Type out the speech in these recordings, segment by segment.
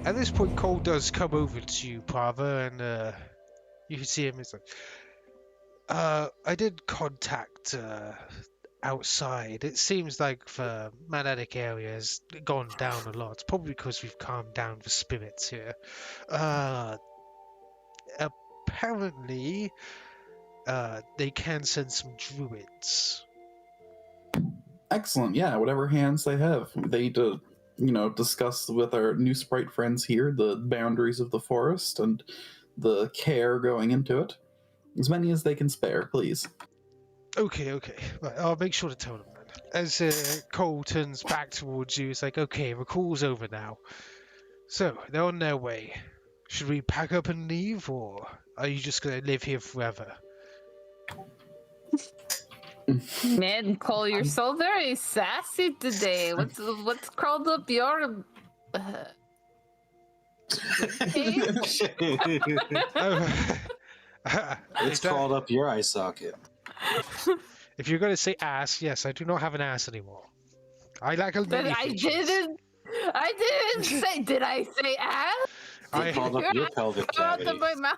At this point, Cole does come over to you, Prava, and you can see him. It's like, I did contact outside. It seems like the magnetic area has gone down a lot. Probably because we've calmed down the spirits here. Apparently, they can send some druids. Excellent. Yeah, whatever hands they have, they discuss with our new sprite friends here the boundaries of the forest and the care going into it. As many as they can spare, please. Okay. Right, I'll make sure to tell them then. As Cole turns back towards you, it's like, okay, the call's over now. So, they're on their way. Should we pack up and leave, or are you just gonna live here forever? Man, Cole, you're so very sassy today. What's crawled up your It's crawled up your eye socket. If you're gonna say ass, yes, I do not have an ass anymore. I lack a many features. I didn't say. Did I say ass? It crawled up your pelvic cavity. Out of my mouth.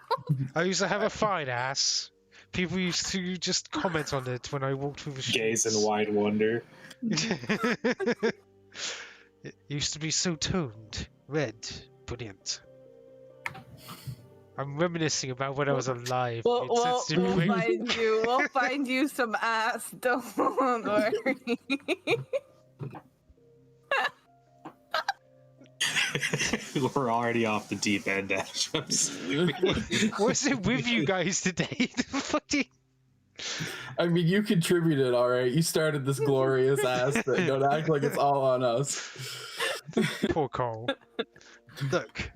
I used to have a fine ass. People used to just comment on it when I walked through the streets. Gaze in wide wonder. It used to be so toned, red, brilliant. I'm reminiscing about when I was alive. We'll find you some ass. Don't worry. We're already off the deep end, Ash. I'm sorry. What's it with you guys today? I mean, you contributed, all right. You started this glorious ass thing. Don't act like it's all on us. Poor Cole. Look,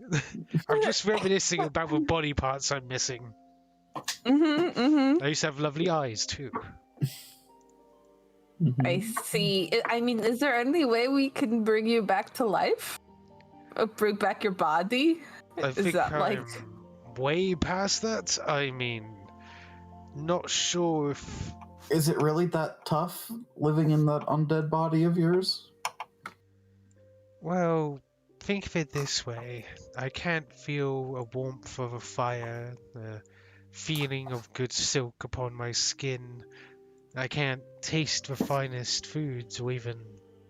I'm just reminiscing about the body parts I'm missing. I used to have lovely eyes too. I see. I mean, is there any way we can bring you back to life? Bring back your body? I think I'm way past that. I mean, not sure if... Is it really that tough living in that undead body of yours? Well, think of it this way. I can't feel a warmth of a fire, the feeling of good silk upon my skin. I can't taste the finest foods or even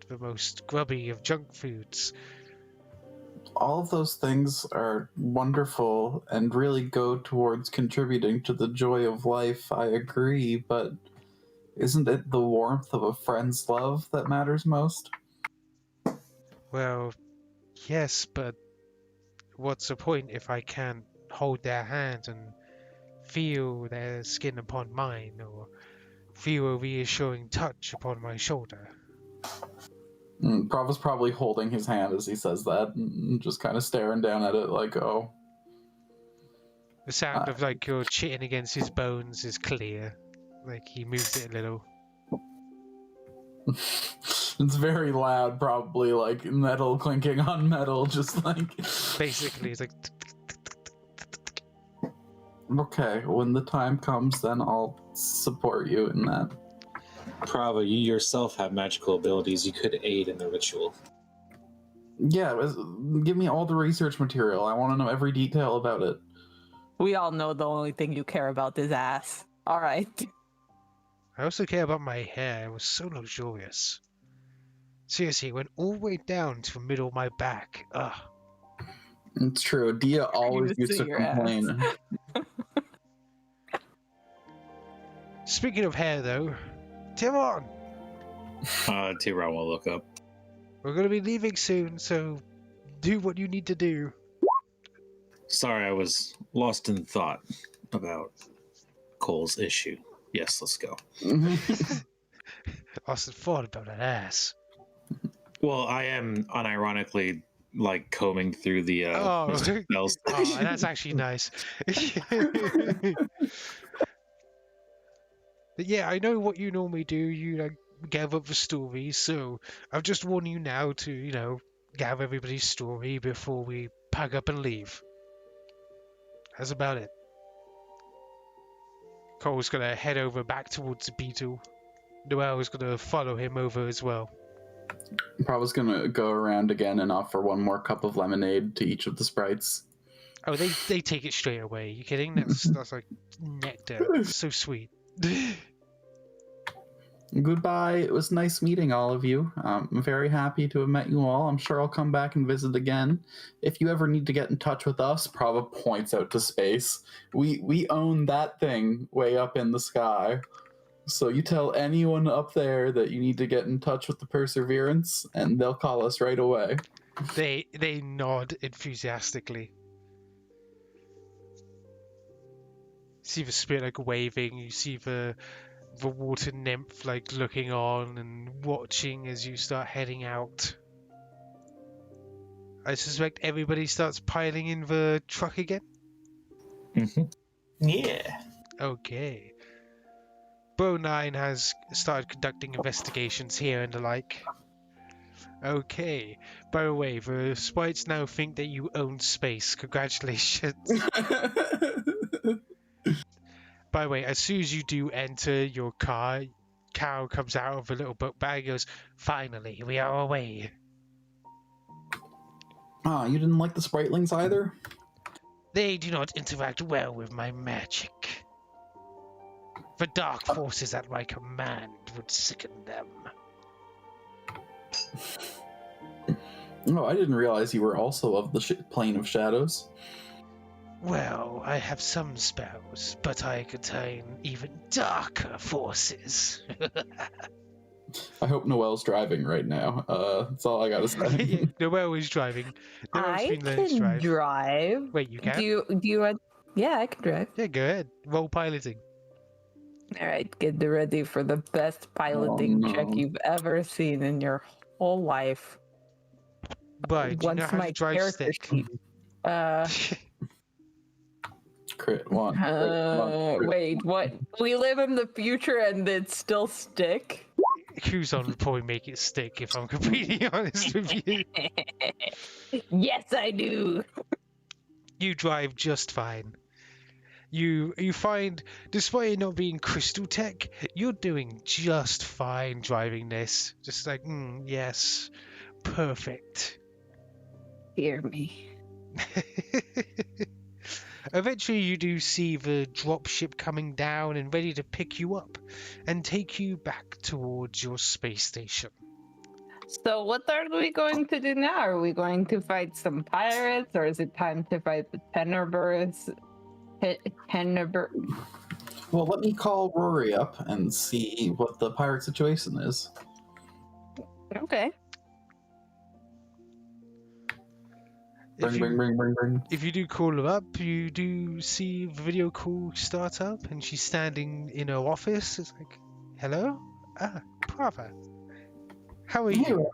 the most grubby of junk foods. All of those things are wonderful and really go towards contributing to the joy of life, I agree, but isn't it the warmth of a friend's love that matters most? Well, yes, but what's the point if I can't hold their hand and feel their skin upon mine, or feel a reassuring touch upon my shoulder? Prava's probably holding his hand as he says that, and just kind of staring down at it like, oh. The sound of like your chitting against his bones is clear. Like he moves it a little. It's very loud, probably like metal clinking on metal, just like... Basically, it's like... Okay, when the time comes, then I'll support you in that. Prava, you yourself have magical abilities. You could aid in the ritual. Yeah, give me all the research material. I want to know every detail about it. We all know the only thing you care about is ass. All right. I also care about my hair. It was so luxurious. Seriously, it went all the way down to the middle of my back. Ugh. It's true. Dia always used to complain. Speaking of hair, though, Thiveron! Thiveron will look up. We're going to be leaving soon, so do what you need to do. Sorry, I was lost in thought about Cole's issue. Yes, let's go. Lost in thought about an ass. Well, I am unironically like combing through the spells. Oh, that's actually nice. But yeah, I know what you normally do. You like gather up the stories, so I've just warned you now to, gather everybody's story before we pack up and leave. That's about it. Cole's gonna head over back towards the beetle. Noelle's gonna follow him over as well. Prava's gonna go around again and offer one more cup of lemonade to each of the sprites. Oh, they take it straight away. You kidding? That's like nectar. It's so sweet. Goodbye. It was nice meeting all of you. I'm very happy to have met you all. I'm sure I'll come back and visit again. If you ever need to get in touch with us, Prava points out to space. We own that thing way up in the sky. So you tell anyone up there that you need to get in touch with the Perseverance, and they'll call us right away. They nod enthusiastically. See the spirit like waving. You see the water nymph like looking on and watching as you start heading out. I suspect everybody starts piling in the truck again. Yeah. Okay. Bro 9 has started conducting investigations here and the like. Okay. By the way, the sprites now think that you own space. Congratulations. By the way, as soon as you do enter your car, Carol comes out of a little book bag and goes, "Finally, we are away." Ah, you didn't like the Spritelings either? They do not interact well with my magic. The dark forces at my command would sicken them. Oh, I didn't realize you were also of the plane of shadows. Well, I have some spells, but I contain even darker forces. I hope Noelle's driving right now. That's all I gotta say. Noelle is driving. Noelle's I been learning to can drive. Wait, you can? Do you want... Yeah, I can drive. Yeah, go ahead. Roll piloting. All right, get ready for the best piloting check no. you've ever seen in your whole life. Right, do you know how to drive character stick? sheet. Crit one. Crit one. Wait, what? We live in the future and it's still stick? Kuzon would probably make it stick if I'm completely honest with you. Yes, I do. You drive just fine. You find, despite it not being crystal tech, you're doing just fine driving this. Just like, yes, perfect. Hear me. Eventually you do see the dropship coming down and ready to pick you up and take you back towards your space station. So what are we going to do now? Are we going to fight some pirates, or is it time to fight the Tenebers? Well, let me call Rory up and see what the pirate situation is. Okay. Bring. If you do call her up, you do see the video call start up, and she's standing in her office. It's like, hello? Prava. How are you?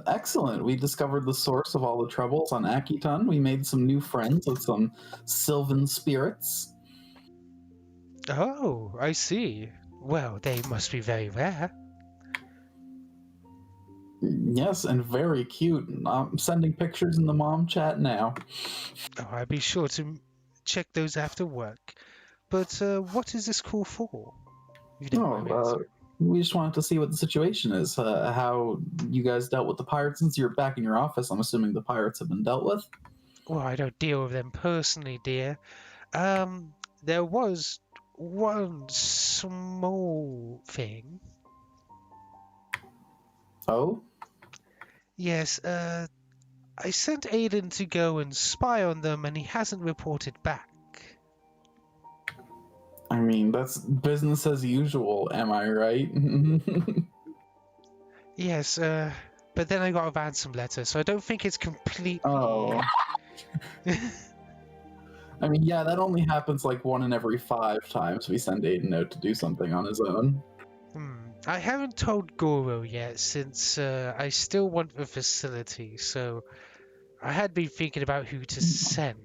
Excellent. We discovered the source of all the troubles on Akiton. We made some new friends with some sylvan spirits. Oh, I see. Well, they must be very rare. Yes, and very cute. I'm sending pictures in the mom chat now. Oh, I'll be sure to check those after work. But what is this call for? You don't mind me asking. We just wanted to see what the situation is. How you guys dealt with the pirates since you're back in your office. I'm assuming the pirates have been dealt with. Well, I don't deal with them personally, dear. There was one small thing. Oh? Yes, I sent Aiden to go and spy on them, and he hasn't reported back. I mean, that's business as usual, am I right? Yes, but then I got a ransom letter, so I don't think it's completely... Oh. I mean, yeah, that only happens like 1 in every 5 times we send Aiden out to do something on his own. I haven't told Goro yet, since I still want the facility, so I had been thinking about who to send.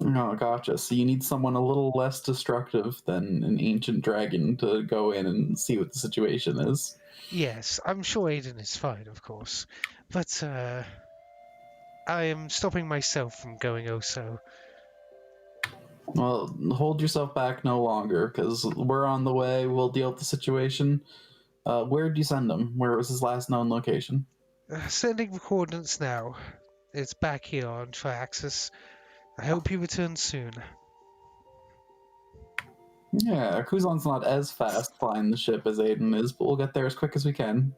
Oh, gotcha. So you need someone a little less destructive than an ancient dragon to go in and see what the situation is. Yes, I'm sure Aiden is fine, of course, but I am stopping myself from going oh-so. Well, hold yourself back no longer, because we're on the way. We'll deal with the situation. Where'd you send him? Where was his last known location? Sending coordinates now. It's back here on Triaxis. I hope he returns soon. Yeah, Kuzon's not as fast flying the ship as Aiden is, but we'll get there as quick as we can.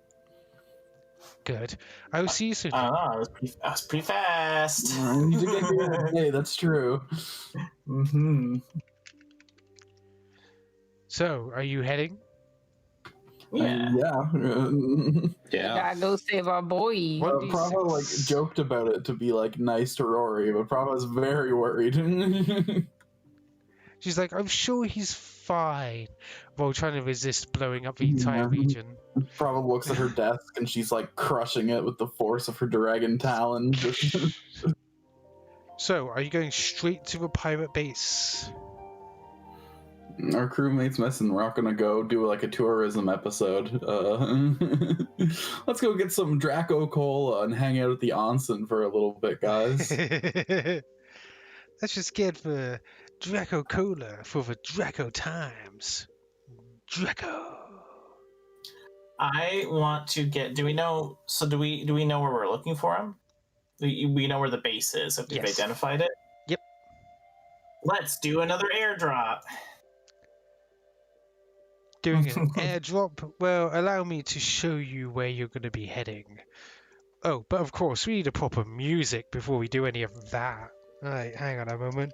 Good. I will see you soon. I don't know. I was pretty fast. You did get here today, that's true. Mm-hmm. So, are you heading? Yeah. Yeah. Gotta go save our boy. What? Prava like joked about it to be like nice to Rory, but Prava's very worried. She's like, I'm sure he's fine, while trying to resist blowing up the entire region. Prava looks at her desk and she's like crushing it with the force of her dragon talon. So, are you going straight to the pirate base? Our crewmate's missing. We're not gonna go do like a tourism episode. Let's go get some Draco Cola and hang out at the onsen for a little bit, guys. Let's just get the Draco Cola for the Draco times. Draco. I want to get. Do we know? So do we know where we're looking for him? We know where the base is. If we've Yes. identified it. Yep. Let's do another airdrop. Doing an airdrop? Well, allow me to show you where you're going to be heading. Oh, but of course, we need a proper music before we do any of that. Alright, hang on a moment.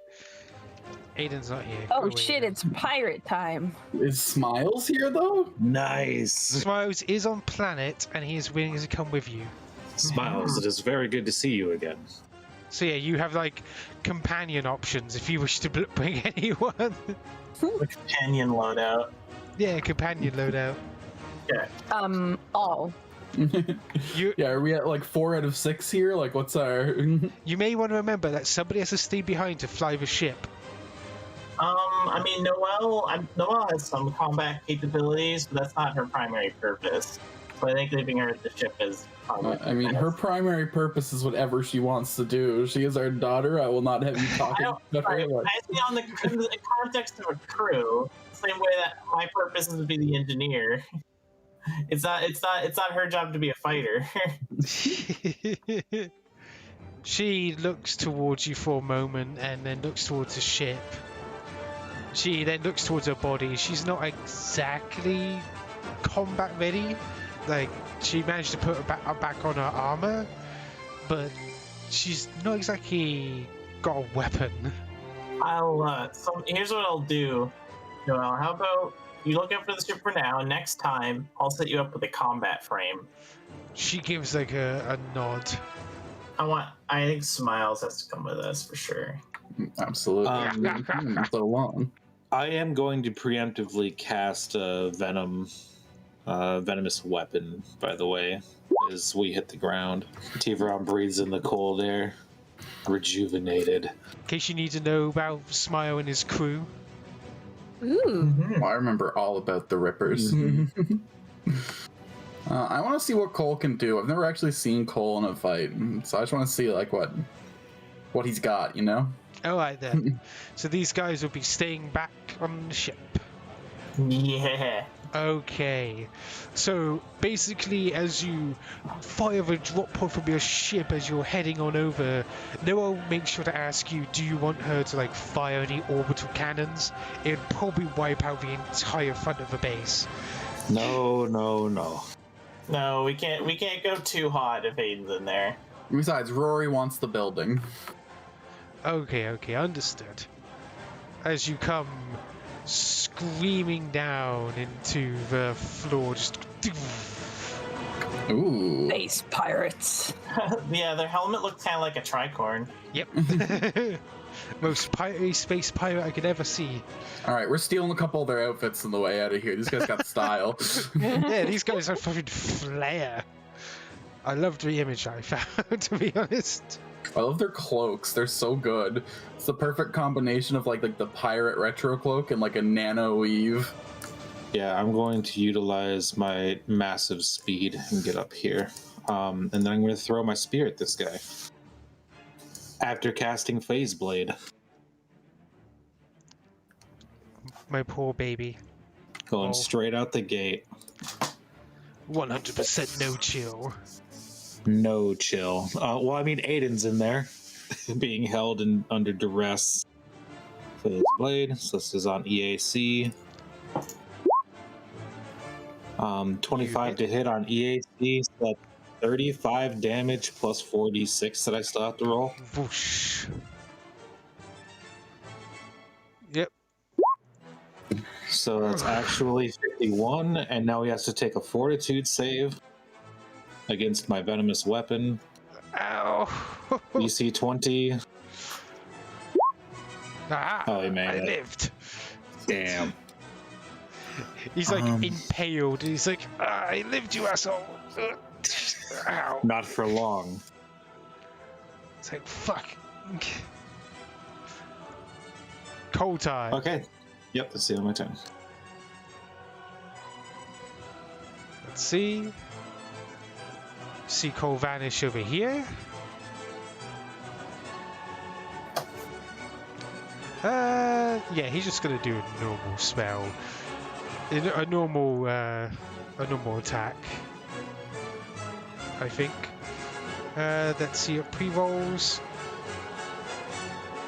Aiden's not here. Oh Go away, shit, Aiden. it's pirate time. Is Smiles here though? Nice. Smiles is on planet, and he is willing to come with you. Smiles, it is very good to see you again. So yeah, you have like companion options if you wish to bring anyone. Companion loadout. Yeah, companion loadout. All. You Yeah, are we at like 4 out of 6 here? Like, what's our? you may want to remember that somebody has to stay behind to fly the ship. I mean, Noelle has some combat capabilities, but that's not her primary purpose. So I think leaving her at the ship is. I mean, her primary purpose is whatever she wants to do. She is our daughter. I will not have you talking about her. Sorry, Like, I see on in the context of a crew, the same way that my purpose is to be the engineer. It's not her job to be a fighter. She looks towards you for a moment and then looks towards the ship. She then looks towards her body. She's not exactly combat ready. Like, she managed to put her back on her armor, but she's not exactly got a weapon. Here's what I'll do, Noelle. How about you look out for the ship for now? Next time, I'll set you up with a combat frame. She gives like a nod. I think Smiles has to come with us for sure. absolutely. So long. I am going to preemptively cast a venomous weapon, by the way, as we hit the ground. Thiveron breathes in the cold air, rejuvenated. In case you need to know about Smile and his crew. Ooh. I remember all about the Rippers. I want to see what Cole can do. I've never actually seen Cole in a fight, so I just want to see like what he's got, you know? Alright then. So these guys will be staying back on the ship. Yeah. Okay. So basically, as you fire the drop pod from your ship as you're heading on over, Noah makes sure to ask you, do you want her to like fire any orbital cannons? It would probably wipe out the entire front of the base. No. No, we can't go too hot if Aiden's in there. Besides, Rory wants the building. Okay, understood. As you come screaming down into the floor, just Ooh. Space pirates. Yeah, their helmet looks kind of like a tricorn. yep. Most piratey space pirate I could ever see. All right, we're stealing a couple of their outfits on the way out of here. These guys got style. Yeah, these guys are fucking flair. I loved the image I found, to be honest. I love their cloaks. They're so good. It's the perfect combination of like the pirate retro cloak and like a nano weave. Yeah, I'm going to utilize my massive speed and get up here. And then I'm going to throw my spear at this guy. After casting Phase Blade. My poor baby. Going Oh. straight out the gate. 100% no chill. No chill. Well, I mean, Aiden's in there, being held under duress for this blade. So this is on EAC. 25 to hit on EAC. So that's 35 damage plus 46 that I still have to roll. Whoosh. Yep. So that's actually 51, and now he has to take a fortitude save against my venomous weapon. Ow. DC 20. Ah, Oh, he made I it. lived. Damn. He's like impaled. He's like, I lived, you asshole. Ow. Not for long. It's like, fuck. Cold time. Okay. Yep, that's the end of my turn. Let's see. See Cole vanish over here. Yeah, he's just gonna do a normal spell. A normal attack. I think. Let's see your pre-rolls.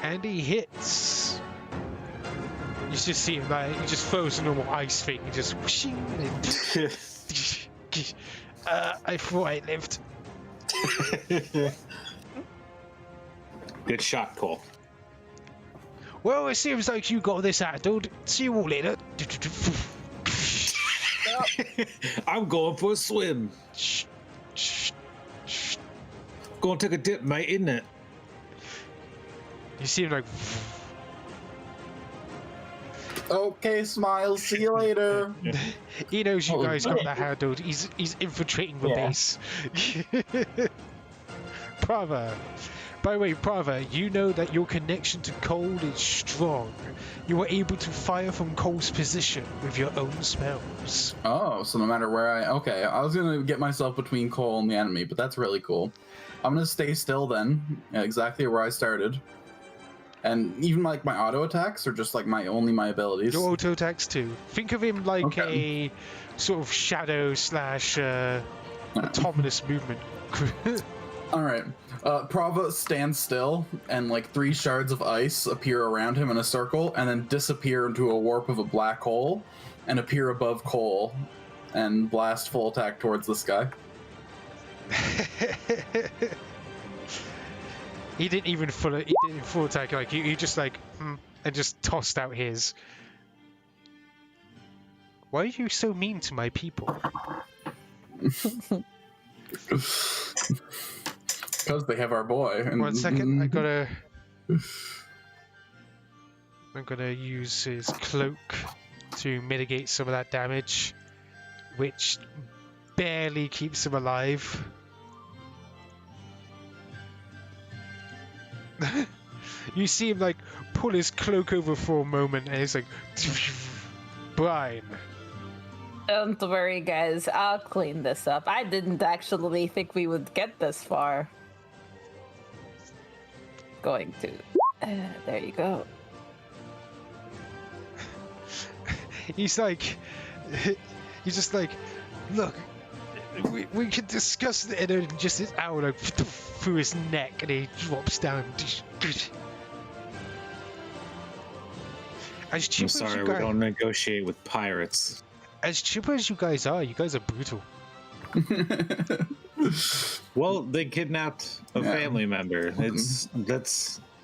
And he hits. You just see him like he just throws a normal ice thing and just whooshing and I thought I lived. Good shot, Cole. Well, it seems like you got this handled. See you all later. I'm going for a swim. Gonna take a dip, mate, isn't it? You see him like. Okay, Smiles. See you later. He knows you Oh, guys got okay. that handled. He's infiltrating the Yeah. base. Prava. By the way, Prava, you know that your connection to Cole is strong. You are able to fire from Cole's position with your own spells. Oh, so no matter where okay, I was gonna get myself between Cole and the enemy, but that's really cool. I'm gonna stay still then, exactly where I started. And even like my auto attacks are just like my abilities. Your auto attacks too. Think of him like a sort of shadow slash autonomous movement. All right. Prava stands still, and like 3 shards of ice appear around him in a circle, and then disappear into a warp of a black hole, and appear above Cole, and blast full attack towards this guy. He didn't even full attack. Like he just like and just tossed out his. Why are you so mean to my people? Because they have our boy. And, 1 second, I'm gonna use his cloak to mitigate some of that damage, which barely keeps him alive. You see him like pull his cloak over for a moment, and it's like, Bryn. Don't worry, guys. I'll clean this up. I didn't actually think we would get this far. Going to. There you go. He's just like, look, we can discuss it, and then just his arrow like through his neck, and he drops down. As I'm cheap as sorry, you we guys, don't negotiate with pirates. as cheap as you guys are brutal. Well, they kidnapped a Yeah. family member.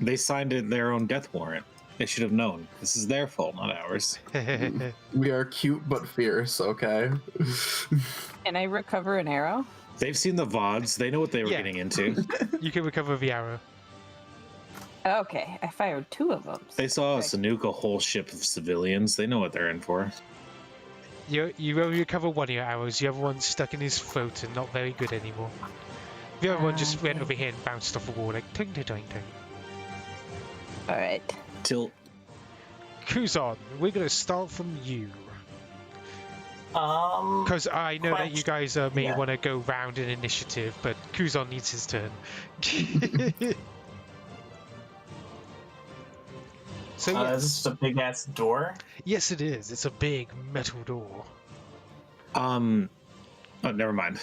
They signed their own death warrant. They should have known. This is their fault, not ours. We are cute but fierce, okay? Can I recover an arrow? They've seen the VODs. They know what they were Yeah. getting into. You can recover the arrow. Okay, I fired 2 of them. They saw us nuke a whole ship of civilians. They know what they're in for. You only recover one of your arrows. The other one's stuck in his throat and not very good anymore. The other one just went over here and bounced off the wall like ting ting ting ting. All right. Till Kuzon, we're gonna start from you. Because I know that you guys may Yeah. want to go round in initiative, but Kuzon needs his turn. So Is yes, this just a big ass door? yes, it is. It's a big metal door. Oh, never mind.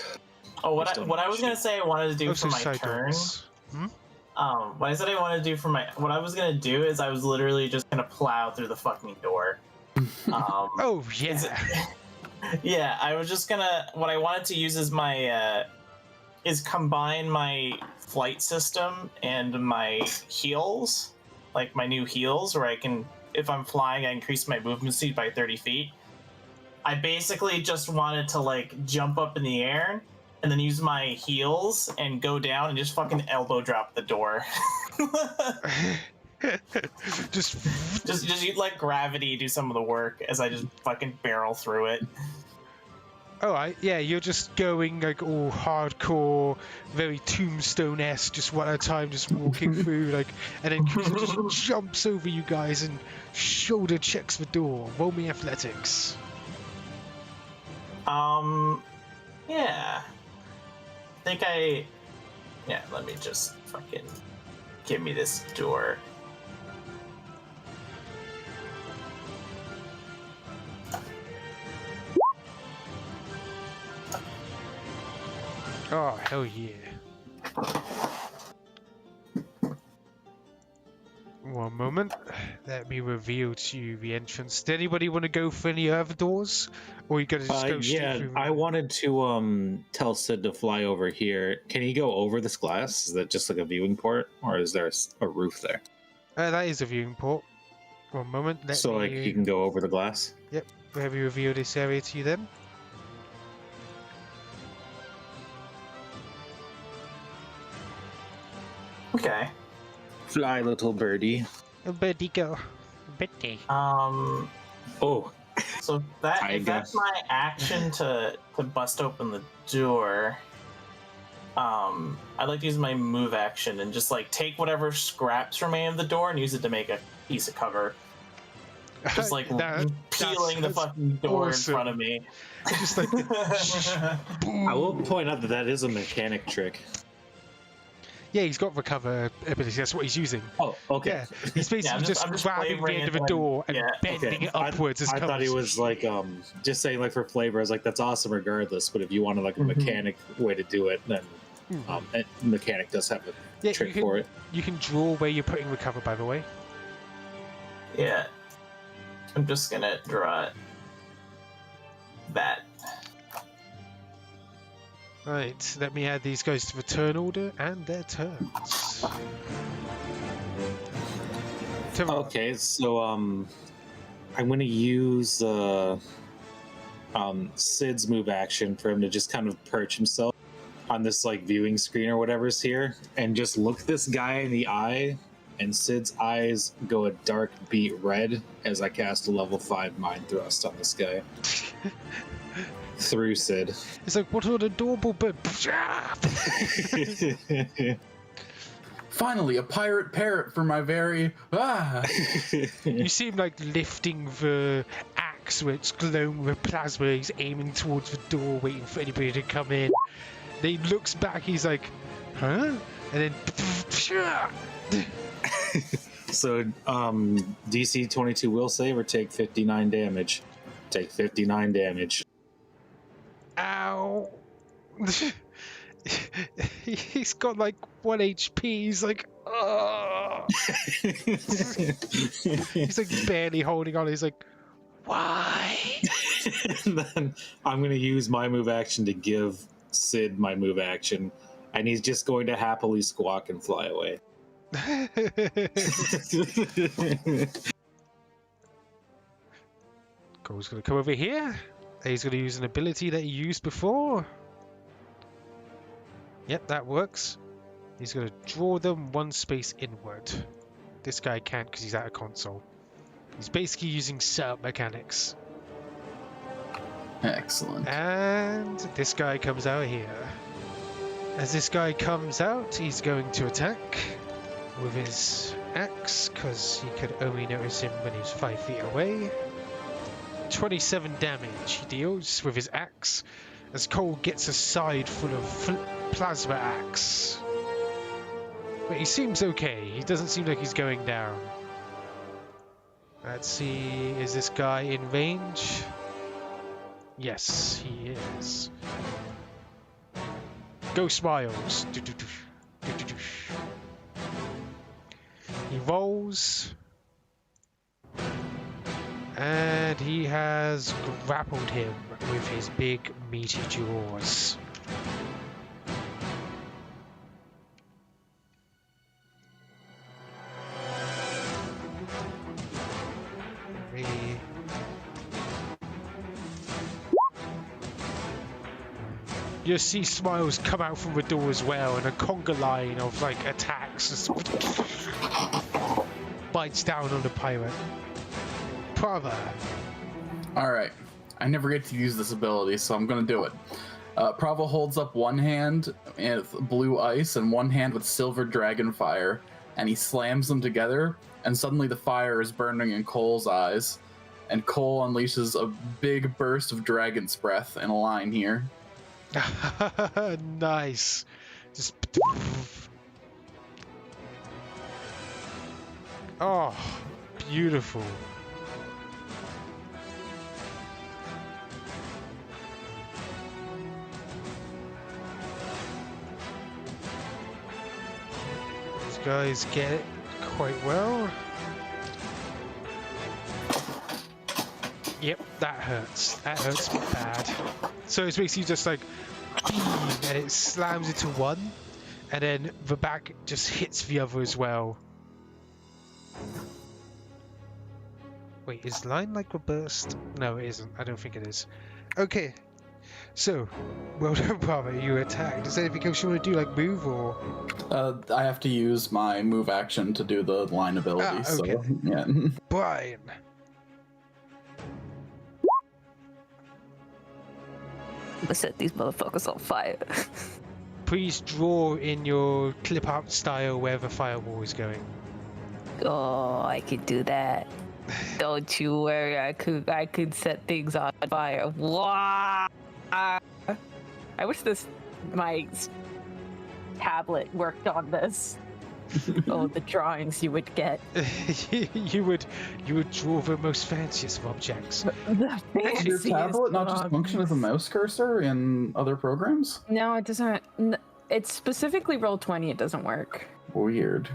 Oh, There's still what no I was issue. gonna say I wanted to do Also for my side turn. doors. What I said I wanted to do for my, what I was gonna do is I was literally just gonna plow through the fucking door. Oh Is yeah. Yeah, I was just gonna. What I wanted to use is my is combine my flight system and my heals, like my new heals, where I can, if I'm flying, I increase my movement speed by 30 feet. I basically just wanted to like jump up in the air and then use my heals and go down and just fucking elbow drop the door. just just let gravity do some of the work as I just fucking barrel through it. oh, yeah, you're just going like all hardcore, very Tombstone-esque, just one at a time, just walking through, like, and then Kuzon just jumps over you guys and shoulder checks the door. Roll me athletics. Yeah. Yeah, let me just fucking give me this door. Oh, hell yeah. One moment. Let me reveal to you the entrance. Did anybody want to go for any other doors? Or you gonna just go straight Yeah, through? I wanted to tell Sid to fly over here. Can he go over this glass? Is that just like a viewing port, or is there a roof there? That is a viewing port. One moment. Let So me, like he can go over the glass. let me reveal this area to you then. Okay. Fly, little birdie. Birdie go. Birdie. Oh, So I if that's guess. my action to bust open the door. I'd like to use my move action and just like take whatever scraps remain of the door and use it to make a piece of cover. Just like peeling the that's fucking door awesome. in front of me. Just like I will point out that is a mechanic trick. yeah, he's got recover ability. That's what he's using. Oh, okay. Yeah, he's basically I'm just just grabbing the flavoring end it of a and- door and yeah. bending Okay. it upwards as I it thought he comes. was like just saying like for flavor. I was like that's awesome regardless. But if you wanted like a Mhm. mechanic way to do it, then Mhm. mechanic does have a Yeah, trick you for it. You can draw where you're putting recover, by the way. Yeah. I'm just gonna draw that. Right, let me add these guys to the turn order and their turns. Thiveron. Okay, so I'm gonna use Sid's move action for him to just kind of perch himself on this like viewing screen or whatever's here, and just look this guy in the eye, and Sid's eyes go a dark beet red as I cast a level 5 mind thrust on this guy through Sid. It's like, what an adorable bird. Finally, a pirate parrot for my very You see him like lifting the axe where it's glowing with plasma. He's aiming towards the door, waiting for anybody to come in. Then he looks back, he's like, huh? And then So DC 22 will save or take 59 damage. Take 59 damage. ow. He's got like 1 HP. He's like, oh. He's like barely holding on. He's like, why? And then I'm going to use my move action to give Sid my move action, and he's just going to happily squawk and fly away. Cole's gonna come over here. He's gonna use an ability that he used before. Yep, that works. He's gonna draw them 1 space inward. This guy can't because he's out of console. He's basically using setup mechanics. excellent. And this guy comes out here. As this guy comes out, he's going to attack with his axe because he could only notice him when he was 5 feet away. 27 damage he deals with his axe as Cole gets a side full of plasma axe. But he seems okay. He doesn't seem like he's going down. Let's see, is this guy in range? Yes, he is. Go Smiles. He rolls. And he has grappled him with his big meaty jaws. You see Smiles come out from the door as well, and a conga line of like attacks just bites down on the pirate. Prava. Alright. I never get to use this ability, so I'm gonna do it. Prava holds up one hand with blue ice and one hand with silver dragon fire, and he slams them together, and suddenly the fire is burning in Cole's eyes, and Cole unleashes a big burst of dragon's breath in a line here. Nice. Just. Oh, beautiful. These guys get it quite well. Yep, that hurts. That hurts bad. So it's basically just like beam, and it slams into one, and then the back just hits the other as well. Wait, is line like a burst? No, it isn't. I don't think it is. Okay, so well done, Prava. You attacked. Is there anything else you want to do, like move or? I have to use my move action to do the line ability. Okay. So yeah. Bryn. I'm gonna set these motherfuckers on fire. Please draw in your clip art style where the firewall is going. Oh, I could do that. Don't you worry, I could set things on fire. Wow! I wish my tablet worked on this. Oh, the drawings you would get. you would draw the most fanciest of objects. The Does your tablet not just function as a mouse cursor in other programs? No, it doesn't. It's specifically Roll20. It doesn't work. Weird.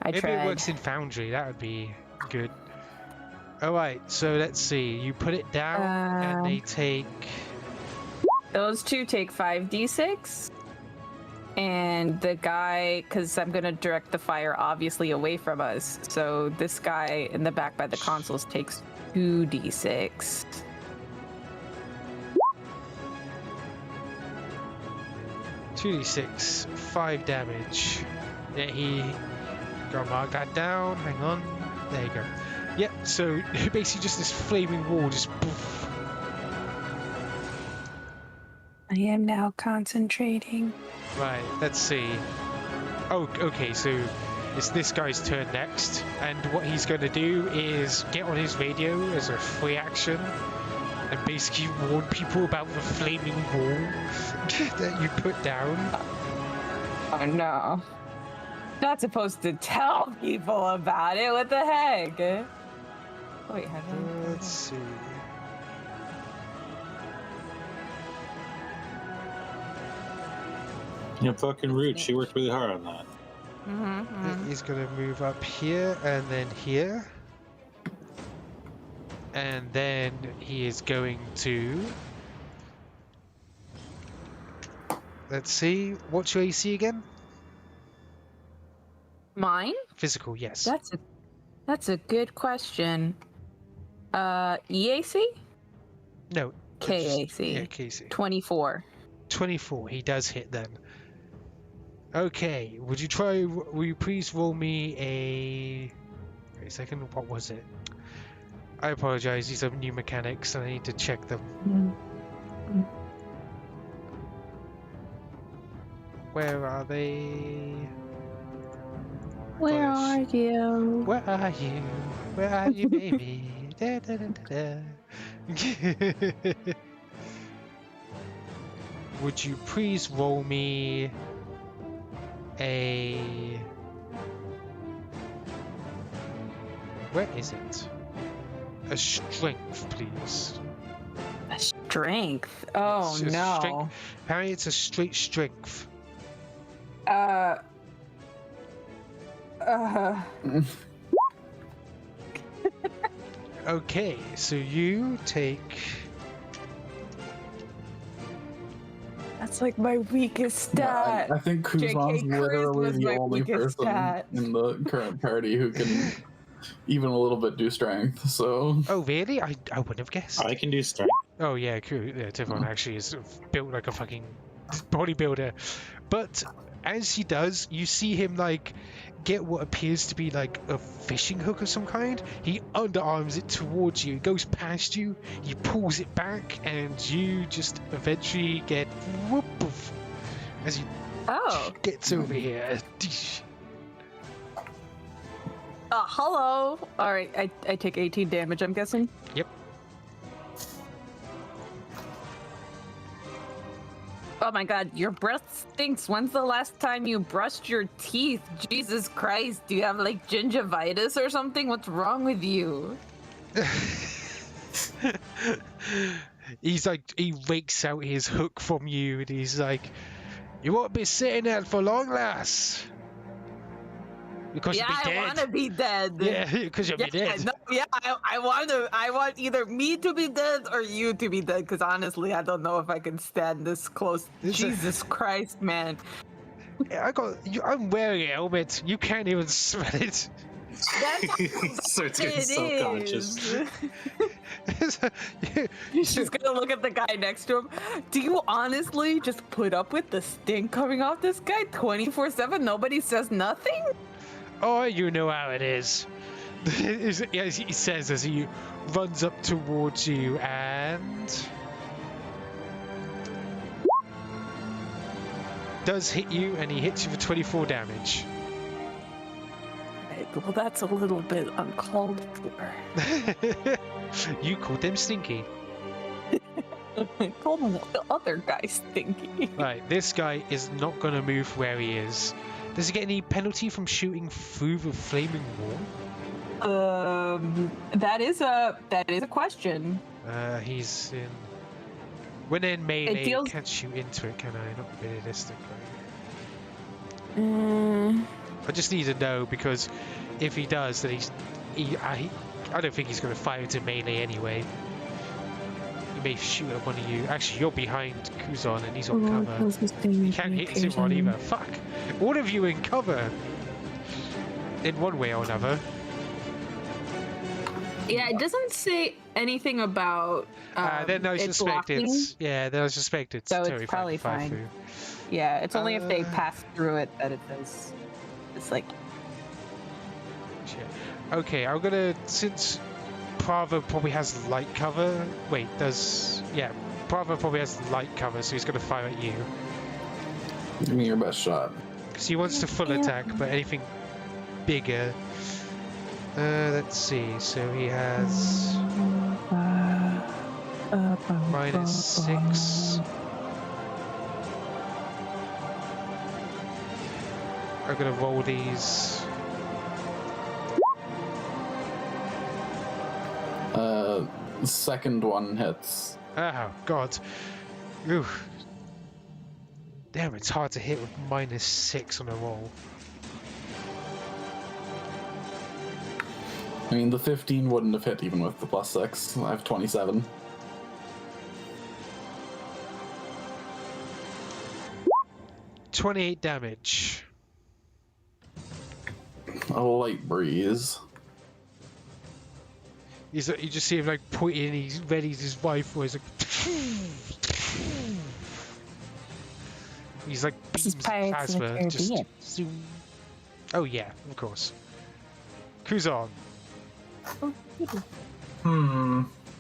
I Maybe tried. it works in Foundry. That would be good. Alright, so let's see. You put it down and they take... Those two take 5d6. And the guy, because I'm going to direct the fire obviously away from us. So this guy in the back by the consoles takes 2d6. $2d6, 5 damage. Yeah, he... Gotta mark that down. Hang on. There you go. Yep, so basically just this flaming wall just... Poof. I am now concentrating. Right, let's see. Oh, okay, so it's this guy's turn next, and what he's going to do is get on his radio as a free action and basically warn people about the flaming wall that you put down. Oh no. Not supposed to tell people about it. What the heck? Wait, Let's see. You're fucking rude. She worked really hard on that. He's going to move up here and then here. And then he is going to... Let's see. What's your AC again? Mine? Physical, yes. That's a good question. EAC? No. KAC. Yeah, KC. 24. 24. He does hit then. Okay. Will you please roll me a... Wait a second. What was it? I apologize. These are new mechanics and I need to check them. Where are they? Where are you? Where are you? Where are you, baby? Da, da, da, da, da. Would you please roll me a... Where is it? A strength, please. A strength. Strength. Oh It's just no. strength. Apparently, it's a straight strength. Okay, so you take. That's like my weakest stat. I think Kuzon's JK literally Charisma's the my only weakest person stat. in the current party who can even a little bit do strength. So Oh, really? I wouldn't have guessed. I can do strength. Oh yeah, cool. Yeah, Thiveron actually is built like a fucking bodybuilder. But as he does, you see him like get what appears to be like a fishing hook of some kind. He underarms it towards you, goes past you, he pulls it back, and you just eventually get whoop as he Oh. gets over here. Hello. All right, I take 18 damage, I'm guessing. Yep. Oh my god, your breath stinks. When's the last time you brushed your teeth? Jesus Christ, do you have like gingivitis or something? What's wrong with you? He's like, he rakes out his hook from you, and he's like, "You won't be sitting there for long, lass. Because Yeah, you'll be I dead." want to be dead. Yeah, because you'll be dead. No, yeah, I want either me to be dead or you to be dead. Because honestly, I don't know if I can stand this close. Jesus Christ, man! I'm wearing a helmet. You can't even smell it. Starts getting self-conscious. He's just gonna look at the guy next to him. Do you honestly just put up with the stink coming off this guy 24/7? Nobody says nothing? Oh, you know how it is. As he says as he runs up towards you and does hit you, and he hits you for 24 damage. Well, that's a little bit uncalled for. You called them stinky. I called the other guy stinky. Right, this guy is not going to move where he is. Does he get any penalty from shooting through the flaming wall? That is a question. He's in. When in melee, It feels- can't shoot into it, can I? Not realistically. Mm, I just need to know, because if he does, then I don't think he's going to fire into melee anyway. He may shoot at one of you. Actually, you're behind Kuzon and he's on cover. He can't hit Thiveron either. Fuck! All of you in cover! In one way or another. yeah, it doesn't say anything about. Then I it suspect blocking. then I suspect it's So it's totally probably to fire fine. through. Yeah, it's only if they pass through it that it does. It's like. Shit. Okay, I'm gonna, since Prava probably has light cover. Wait, Prava probably has light cover, so he's gonna fire at you. give me your best shot. Because he wants to full attack, but anything bigger. Let's see. So he has -6. I'm gonna roll these. The second one hits. Oh god. Ooh. Damn, it's hard to hit with -6 on a roll. I mean, the 15 wouldn't have hit even with the +6. I have 27. $28 damage. A light breeze. You just see him like pointing, and he readies his rifle. He's like, he's like This is beams Pirates of the plasma. Just Caribbean. zoom. Oh yeah, of course. Kuzon,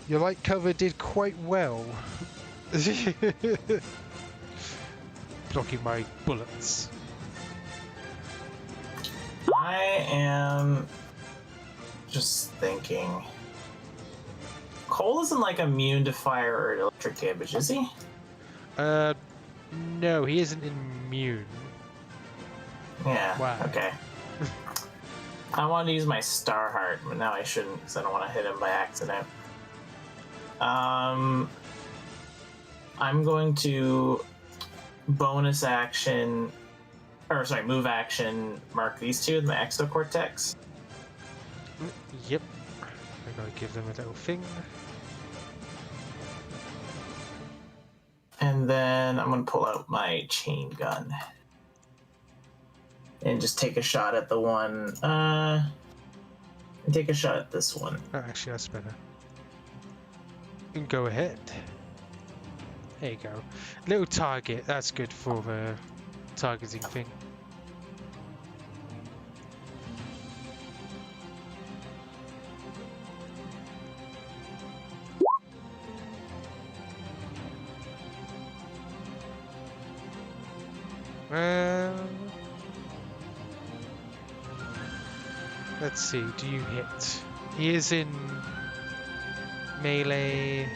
your light cover did quite well. Blocking my bullets. I am just thinking. Cole isn't like immune to fire or electric damage, is he? No, he isn't immune. Yeah. Wow. Okay. I wanted to use my Star Heart, but now I shouldn't because I don't want to hit him by accident. I'm going to bonus action, move action, mark these two with my exocortex. Yep. I'm gonna give them a little thing. And then I'm going to pull out my chain gun. And just take a shot at the one. Take a shot at this one. Oh, actually, that's better. And go ahead. There you go. Little target. That's good for the targeting thing. Let's see, do you hit? He is in melee.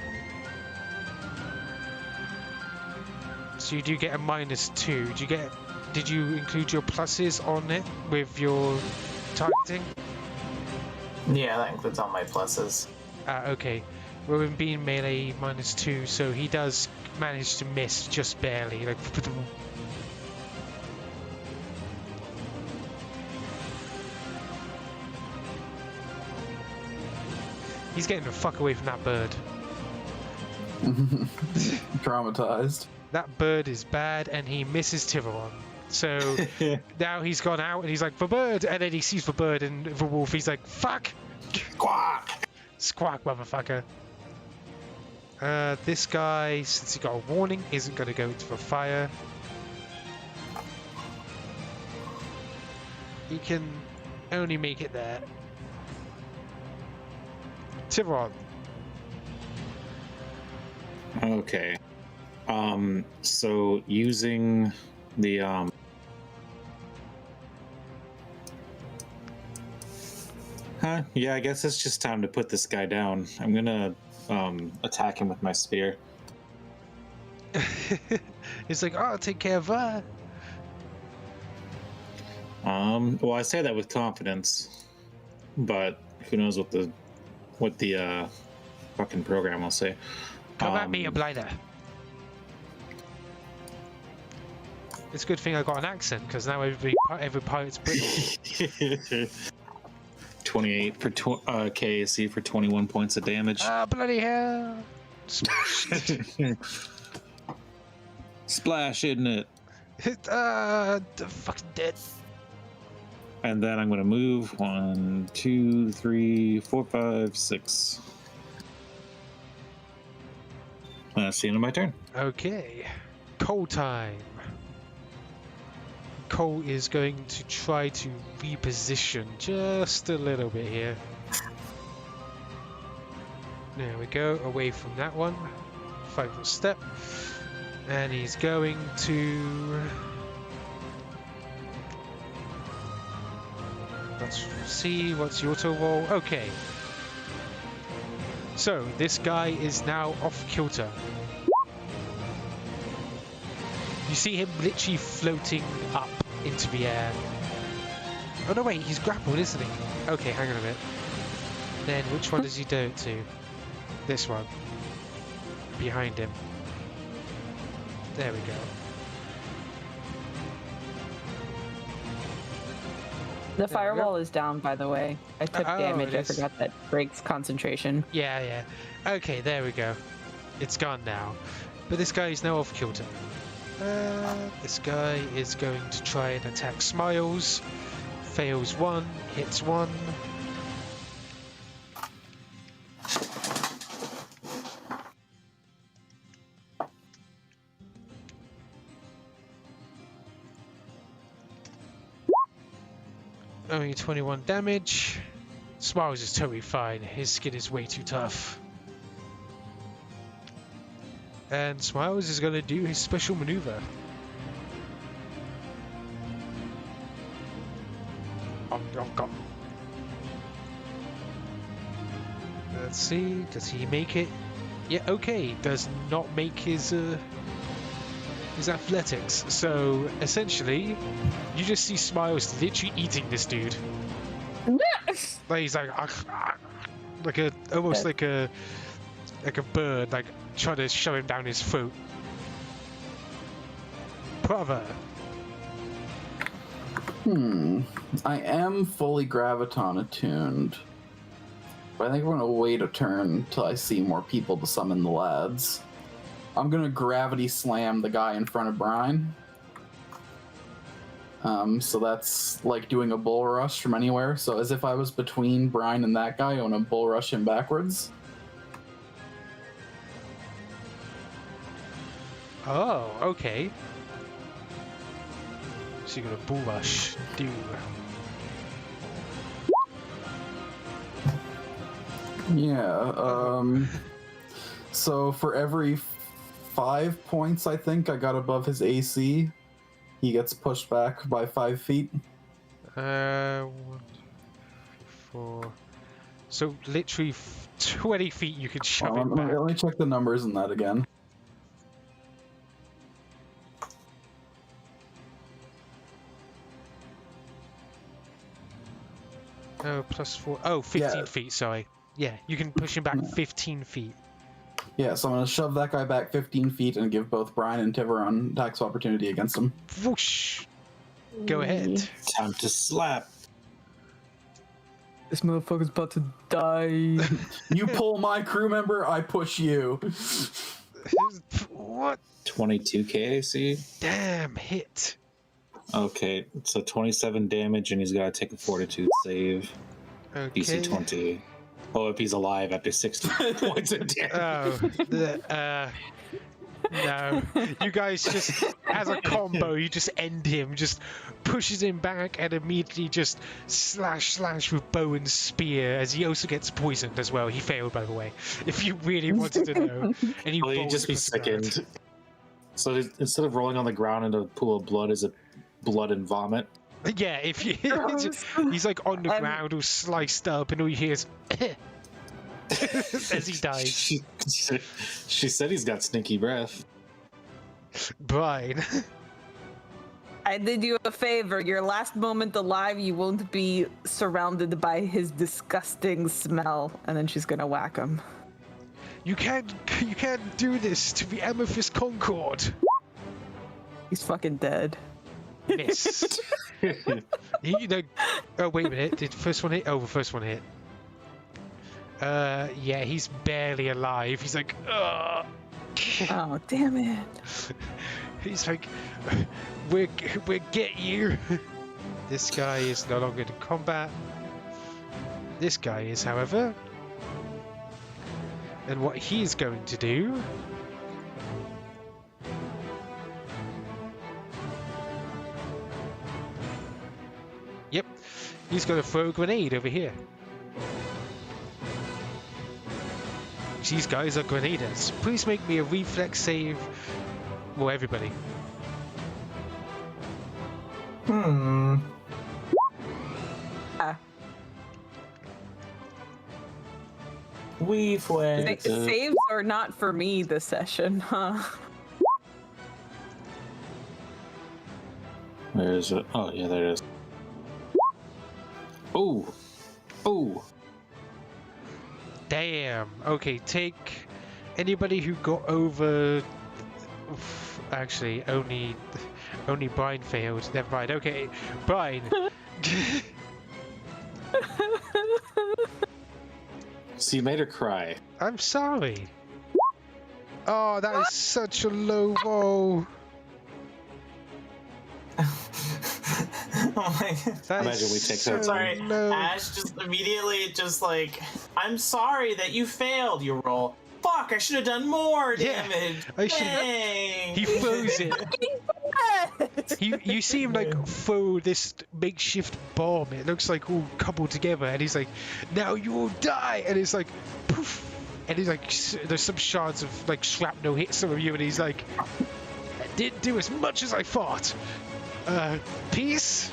So you do get a -2. Did you include your pluses on it with your targeting? Yeah, that includes all my pluses. Okay. Well, in being melee -2, so he does manage to miss just barely. Like, he's getting the fuck away from that bird. Traumatized. That bird is bad, and he misses Thiveron. So now he's gone out, and he's like, the bird! And then he sees the bird and the wolf. He's like, fuck! Squawk! Squawk, motherfucker. This guy, since he got a warning, isn't going to go into the fire. He can only make it there. Thiveron. Okay. So using the yeah, I guess it's just time to put this guy down. I'm gonna attack him with my spear. He's like, oh, I'll take care of her. Well, I say that with confidence, but who knows what the fucking program will say. Come at me, you blighter. It's a good thing I got an accent, because now every pirate's British. 28 for KAC for 21 points of damage. Ah, bloody hell! Smash. Splash, isn't it? The fucking dead. And then I'm going to move 1, 2, 3, 4, 5, 6. That's the end of my turn. Okay. Cole time. Cole is going to try to reposition just a little bit here. There we go, away from that one. Final step. And he's going to... Let's see, what's the auto roll? Okay. So, this guy is now off kilter. You see him literally floating up into the air. Oh no, wait, he's grappled, isn't he? Okay, hang on a minute. Then, which one does he do it to? This one. Behind him. There we go. The firewall is down, by the way. I took damage. I forgot that breaks concentration. Yeah, yeah. Okay, there we go. It's gone now. But this guy is now off kilter. This guy is going to try and attack Smiles. Fails 1, hits 1. Only 21 damage. Smiles is totally fine. His skin is way too tough. And Smiles is going to do his special maneuver. Let's see, does he make it? Yeah, okay, does not make his athletics. So essentially, you just see Smiles literally eating this dude. Like he's like almost like a like a bird, like trying to shove him down his throat. Prava. I am fully graviton attuned. But I think we're gonna wait a turn till I see more people to summon the lads. I'm gonna gravity slam the guy in front of Bryn. So that's like doing a bull rush from anywhere. So as if I was between Bryn and that guy, I want to bull rush him backwards. Oh, okay. So you're gonna bull rush, do. Yeah, so for every 5 points I think I got above his AC, he gets pushed back by 5 feet. 1, 4. So literally 20 feet you can shove him back. Let me check the numbers in that again. Oh, +4. Oh, 15 Yeah. feet, sorry. Yeah, you can push him back 15 feet. Yeah, so I'm gonna shove that guy back 15 feet and give both Bryn and Thiveron attacks of opportunity against him. Whoosh! Go ahead. Time to slap. This motherfucker's about to die. You pull my crew member, I push you. What? 22 KAC. Damn, hit. Okay, so 27 damage, and he's got to take a Fortitude save. Okay. DC 20. Oh, if he's alive after 60 points of damage. Oh, no. You guys just, as a combo, you just end him, just pushes him back and immediately just slash with bow and spear, as he also gets poisoned as well. He failed, by the way, if you really wanted to know. And he Well, he'd rolls just be across the ground. sickened. So instead of rolling on the ground into a pool of blood, is it blood and vomit? Yeah, if you, he's like on the ground all sliced up, and all you hear is as he dies. She said he's got stinky breath. Bryn. I did you a favor. Your last moment alive, you won't be surrounded by his disgusting smell. And then she's gonna whack him. You can't do this to the Amethyst Concord. He's fucking dead. Missed. Oh, wait a minute. Did the first one hit? Oh, the first one hit. Yeah, he's barely alive. He's like, ugh. Oh, damn it. He's like, we'll get you. This guy is no longer in combat. This guy is, however. And what he's going to do... Yep, he's going to throw a grenade over here. These guys are grenaders. Please make me a reflex save. Well, everybody. We've went. Saves are not for me this session, huh? Where is it? Oh, yeah, there it is. Oh! Oh! Damn. Okay, take anybody who got over. Actually, only Bryn failed. Never mind. Okay, Bryn. So you made her cry. I'm sorry. Oh, that is such a low roll. Oh my god. That Imagine is we take so that. Sorry, low. Ash just immediately just like, I'm sorry that you failed your roll. Fuck, I should have done more Yeah, damage. I should- Dang. He throws it. You see him like throw this makeshift bomb. It looks like all coupled together, and he's like, "Now you will die!" And it's like, poof. And he's like, there's some shards of like shrapnel hit some of you, and he's like, "I didn't do as much as I thought." Peace.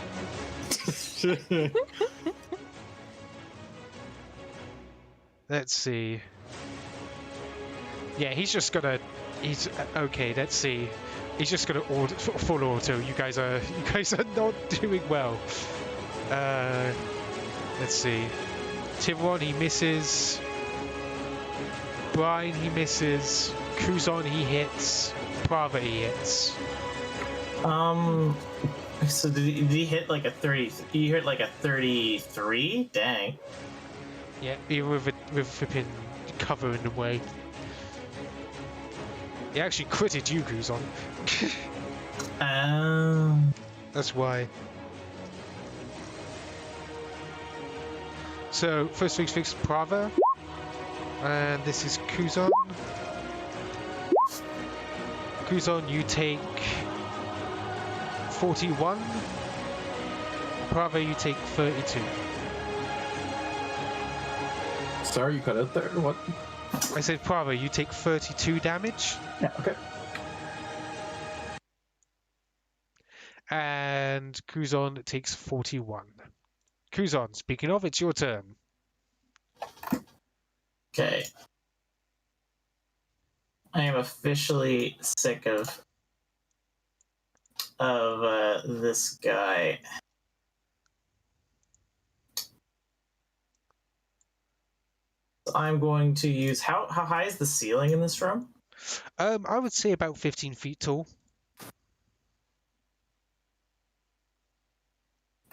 Let's see. Yeah, he's just gonna. He's okay. Let's see. He's just gonna full auto. You guys are not doing well. Let's see. Thiveron, he misses. Bryn, he misses. Kuzon, he hits. Prava, he hits. So did he hit like a 30? He hit like a 33? Dang. Yeah, even with flipping cover in the way. He actually critted you, Kuzon. That's why. So, first things first, Prava. And this is Kuzon. Kuzon, you take 41. Prava, you take 32. Sorry, you cut out there. What? I said, Prava, you take 32 damage. Yeah, okay. And Kuzon takes 41. Kuzon, speaking of, it's your turn. Okay. I am officially sick of this guy. I'm going to use how high is the ceiling in this room? I would say about 15 feet tall.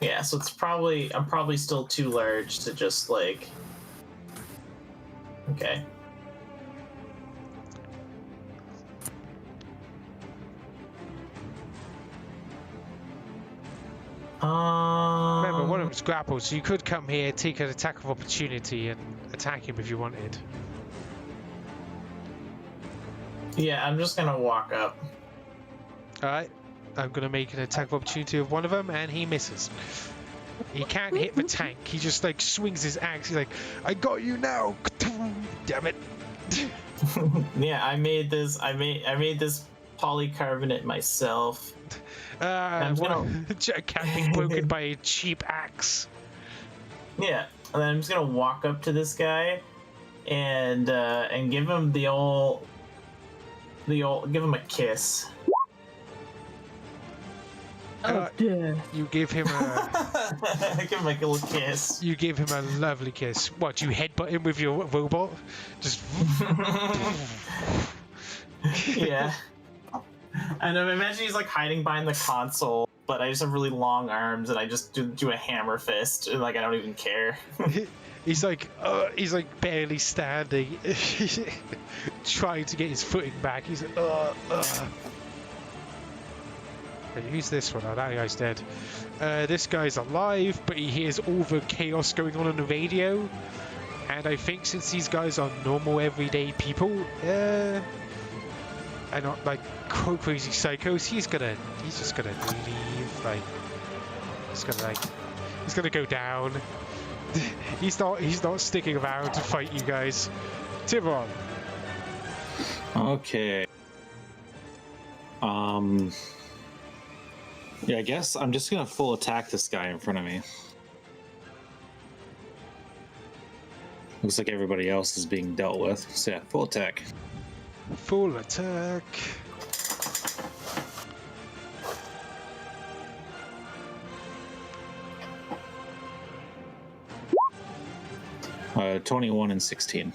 Yeah, so I'm probably still too large to just like. Okay. Remember, one of them's grappled, so you could come here, take an attack of opportunity, and attack him if you wanted. Yeah, I'm just gonna walk up. Alright, I'm going to make an attack of opportunity of one of them, and he misses. He can't hit the tank, he just like swings his axe, he's like, I got you now! Damn it! Yeah, I made this polycarbonate myself. Can't be broken by a cheap axe. Yeah, and then I'm just gonna walk up to this guy and give him give him a kiss. You give him a Give him like a little kiss. you give him a lovely kiss. What, you headbutt him with your robot? Just Yeah. And I imagine he's like hiding behind the console, but I just have really long arms and I just do a hammer fist and like I don't even care. he's like barely standing, trying to get his footing back. He's like, Hey, who's this one? Oh, that guy's dead. This guy's alive, but he hears all the chaos going on the radio. And I think since these guys are normal, everyday people, and not like crazy psychos, he's just gonna leave. Like, he's gonna go down. he's not sticking around to fight you guys. Thiveron. Okay. Yeah, I guess I'm just gonna full attack this guy in front of me. Looks like everybody else is being dealt with. So yeah, full attack. Full attack. Uh, 21 and 16.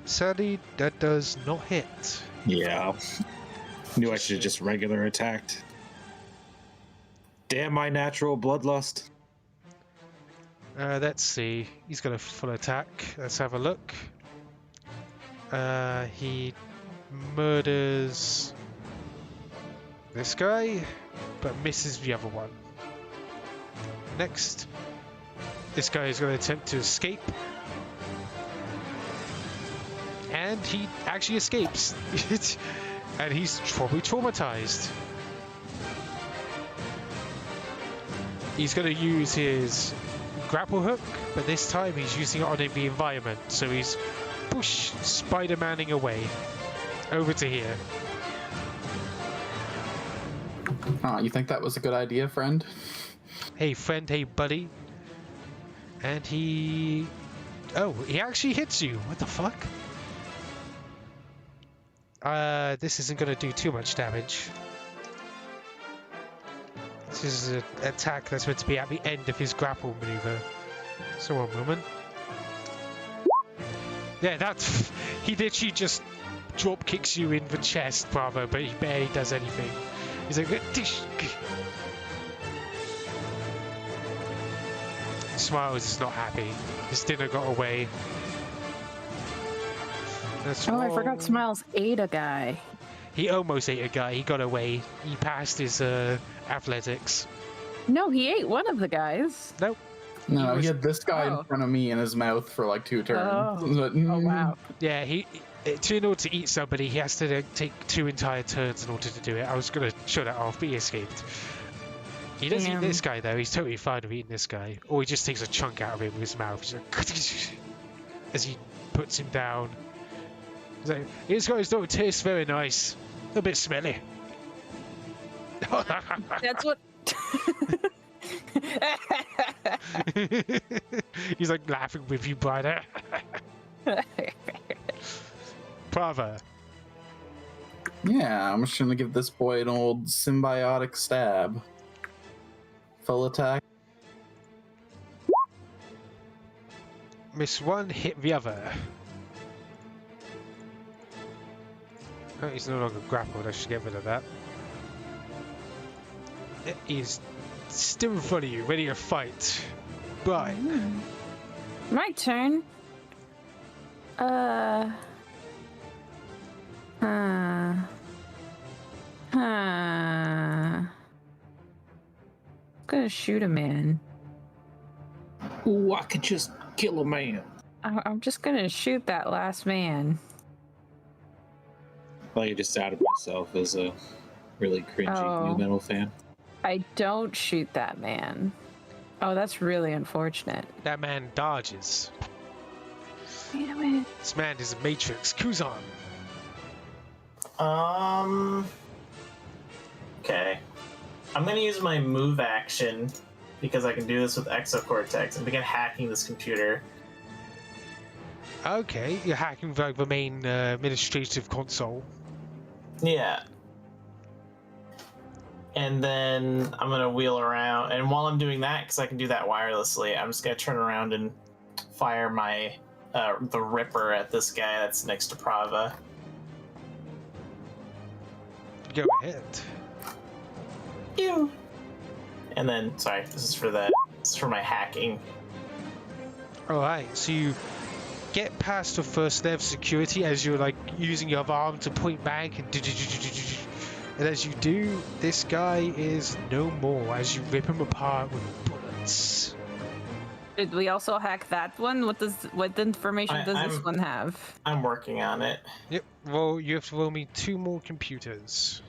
Sadly, that does not hit. Yeah. Knew I should have just regular attacked. Damn my natural bloodlust. Let's see. He's got a full attack. Let's have a look. He murders this guy, but misses the other one. Next, this guy is going to attempt to escape. And he actually escapes. And he's probably traumatized. He's going to use his grapple hook, but this time he's using it on the environment. So he's Spider-Manning away over to here. You think that was a good idea, friend? Hey friend, hey buddy. And he actually hits you. What the fuck? This isn't going to do too much damage. This is an attack that's meant to be at the end of his grapple maneuver. So one moment. Yeah, He literally just drop kicks you in the chest, Prava, but he barely does anything. He's like, "Dish." Smiles is not happy. His dinner got away. That's Oh, I wrong. forgot Smiles ate a guy. He almost ate a guy. He got away. He passed his athletics. No, he ate one of the guys. Nope. No, was- he had this guy Oh. in front of me in his mouth for like 2 turns. Oh. Oh, wow. Yeah, in order to eat somebody, he has to take 2 entire turns in order to do it. I was gonna show that off, but he escaped. He doesn't eat Damn. this guy though. He's totally fine with eating this guy, or he just takes a chunk out of him with his mouth. He's like, as he puts him down. He's like, "These guys don't taste very nice. A bit smelly." That's what. He's like laughing with you, brother. Prava. Yeah, I'm just gonna give this boy an old symbiotic stab. Full attack. Miss one, hit the other. Oh, he's no longer grappled. I should get rid of that. He's still in front of you, ready to fight. Bryn. My turn. Gonna shoot a man. Ooh, I could just kill a man. I'm just gonna shoot that last man. I just outed myself as a really cringy Oh. new metal fan. I don't shoot that man. Oh, that's really unfortunate. That man dodges. Wait a minute. This man is a Matrix. Kuzon. Okay. I'm gonna use my move action because I can do this with Exocortex and begin hacking this computer. Okay, you're hacking the main administrative console. Yeah. And then I'm gonna wheel around, and while I'm doing that, because I can do that wirelessly, I'm just gonna turn around and fire my the Ripper at this guy that's next to Prava. Go ahead. Ew. And then, sorry, this is for my hacking. Alright, so you get past the first layer of security as you're like using your arm to point back and as you do, this guy is no more as you rip him apart with bullets. Did we also hack that one? What information does this one have? I'm working on it. Yep, well, you have to roll me 2 more computers.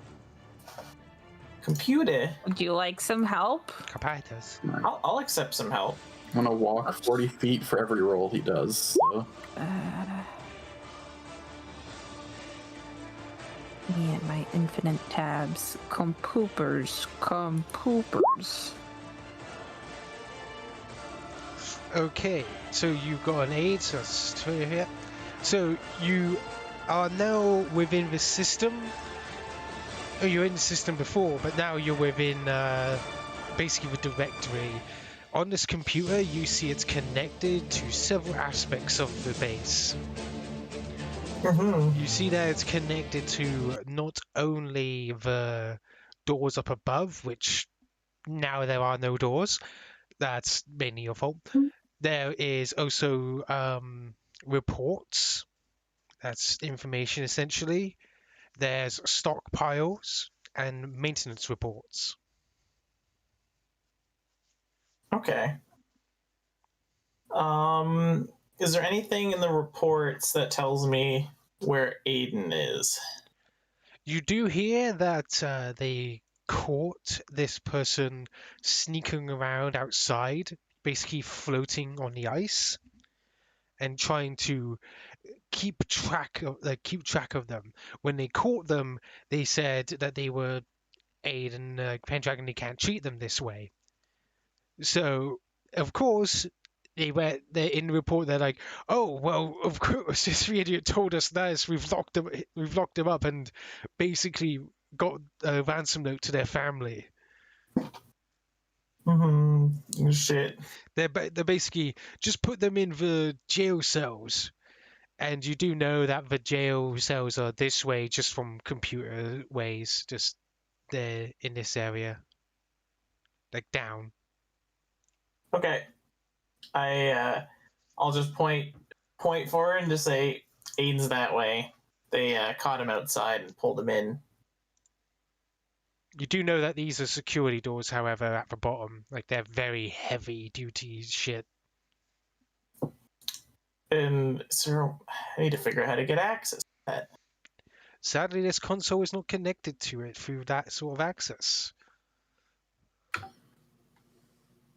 Computer. Would you like some help? Computers. I'll accept some help. I'm gonna walk 40 feet for every roll he does. So. Me and my infinite tabs. Compoopers. Okay, so you've got an 8, so that's 2 here. So you are now within the system. Oh, you were in the system before, but now you're within basically the directory. On this computer, you see it's connected to several aspects of the base. Mm-hmm. You see that it's connected to not only the doors up above, which now there are no doors. That's mainly your fault. There is also reports. That's information essentially. There's stockpiles and maintenance reports. Okay. Is there anything in the reports that tells me where Aiden is? You do hear that they caught this person sneaking around outside, basically floating on the ice, and trying to keep track of them. When they caught them, they said that they were Aiden Pendragon. They can't treat them this way. So of course they're in the report. They're like, oh well, of course this idiot told us this. We've locked them up and basically got a ransom note to their family. Mm-hmm. Shit. They're basically just put them in the jail cells And you do know that the jail cells are this way, just from computer ways, just there in this area, like down. Okay. I'll just point forward and just say Aiden's that way. They caught him outside and pulled him in. You do know that these are security doors, however, at the bottom. Like, they're very heavy duty shit. And so I need to figure out how to get access to that. Sadly, this console is not connected to it through that sort of access.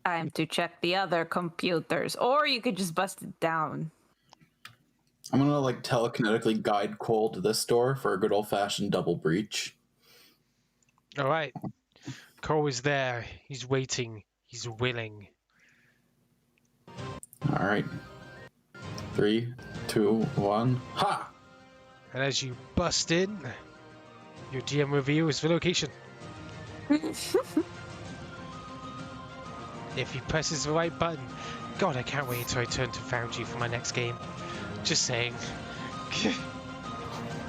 Time to check the other computers, or you could just bust it down. I'm gonna like telekinetically guide Cole to this door for a good old-fashioned double breach. All right. Cole is there. He's waiting. He's willing. All right. 3, 2, 1. Ha! And as you bust in, your GM reveals the location. If he presses the right button. God, I can't wait until I turn to Foundry for my next game. Just saying.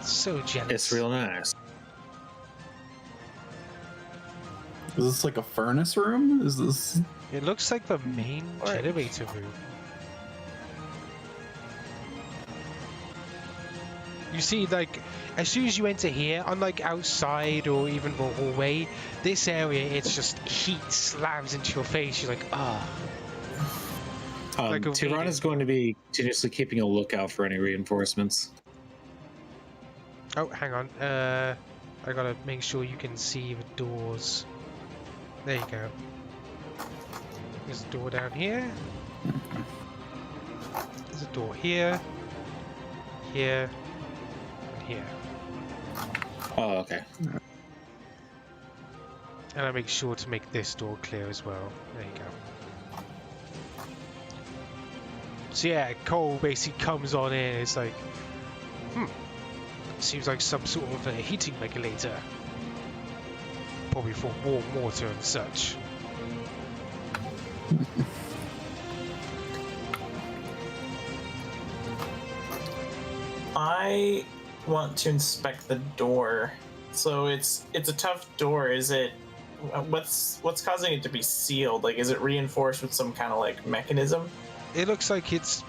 So jealous. It's real nice. Is this like a furnace room? Is this? It looks like the main generator room. You see, like, as soon as you enter here, unlike outside or even the hallway, this area, it's just heat slams into your face. You're like, ah. Like a Thiveron reading. is going to be continuously keeping a lookout for any reinforcements. Oh, hang on. I gotta make sure you can see the doors. There you go. There's a door down here. There's a door here. Here. And here. Oh, okay. And I make sure to make this door clear as well. There you go. So yeah, Cole basically comes on in. It's like, seems like some sort of a heating regulator. Probably for warm water and such. I want to inspect the door. So it's a tough door. Is it? What's causing it to be sealed? Like, is it reinforced with some kind of like mechanism? It looks like it's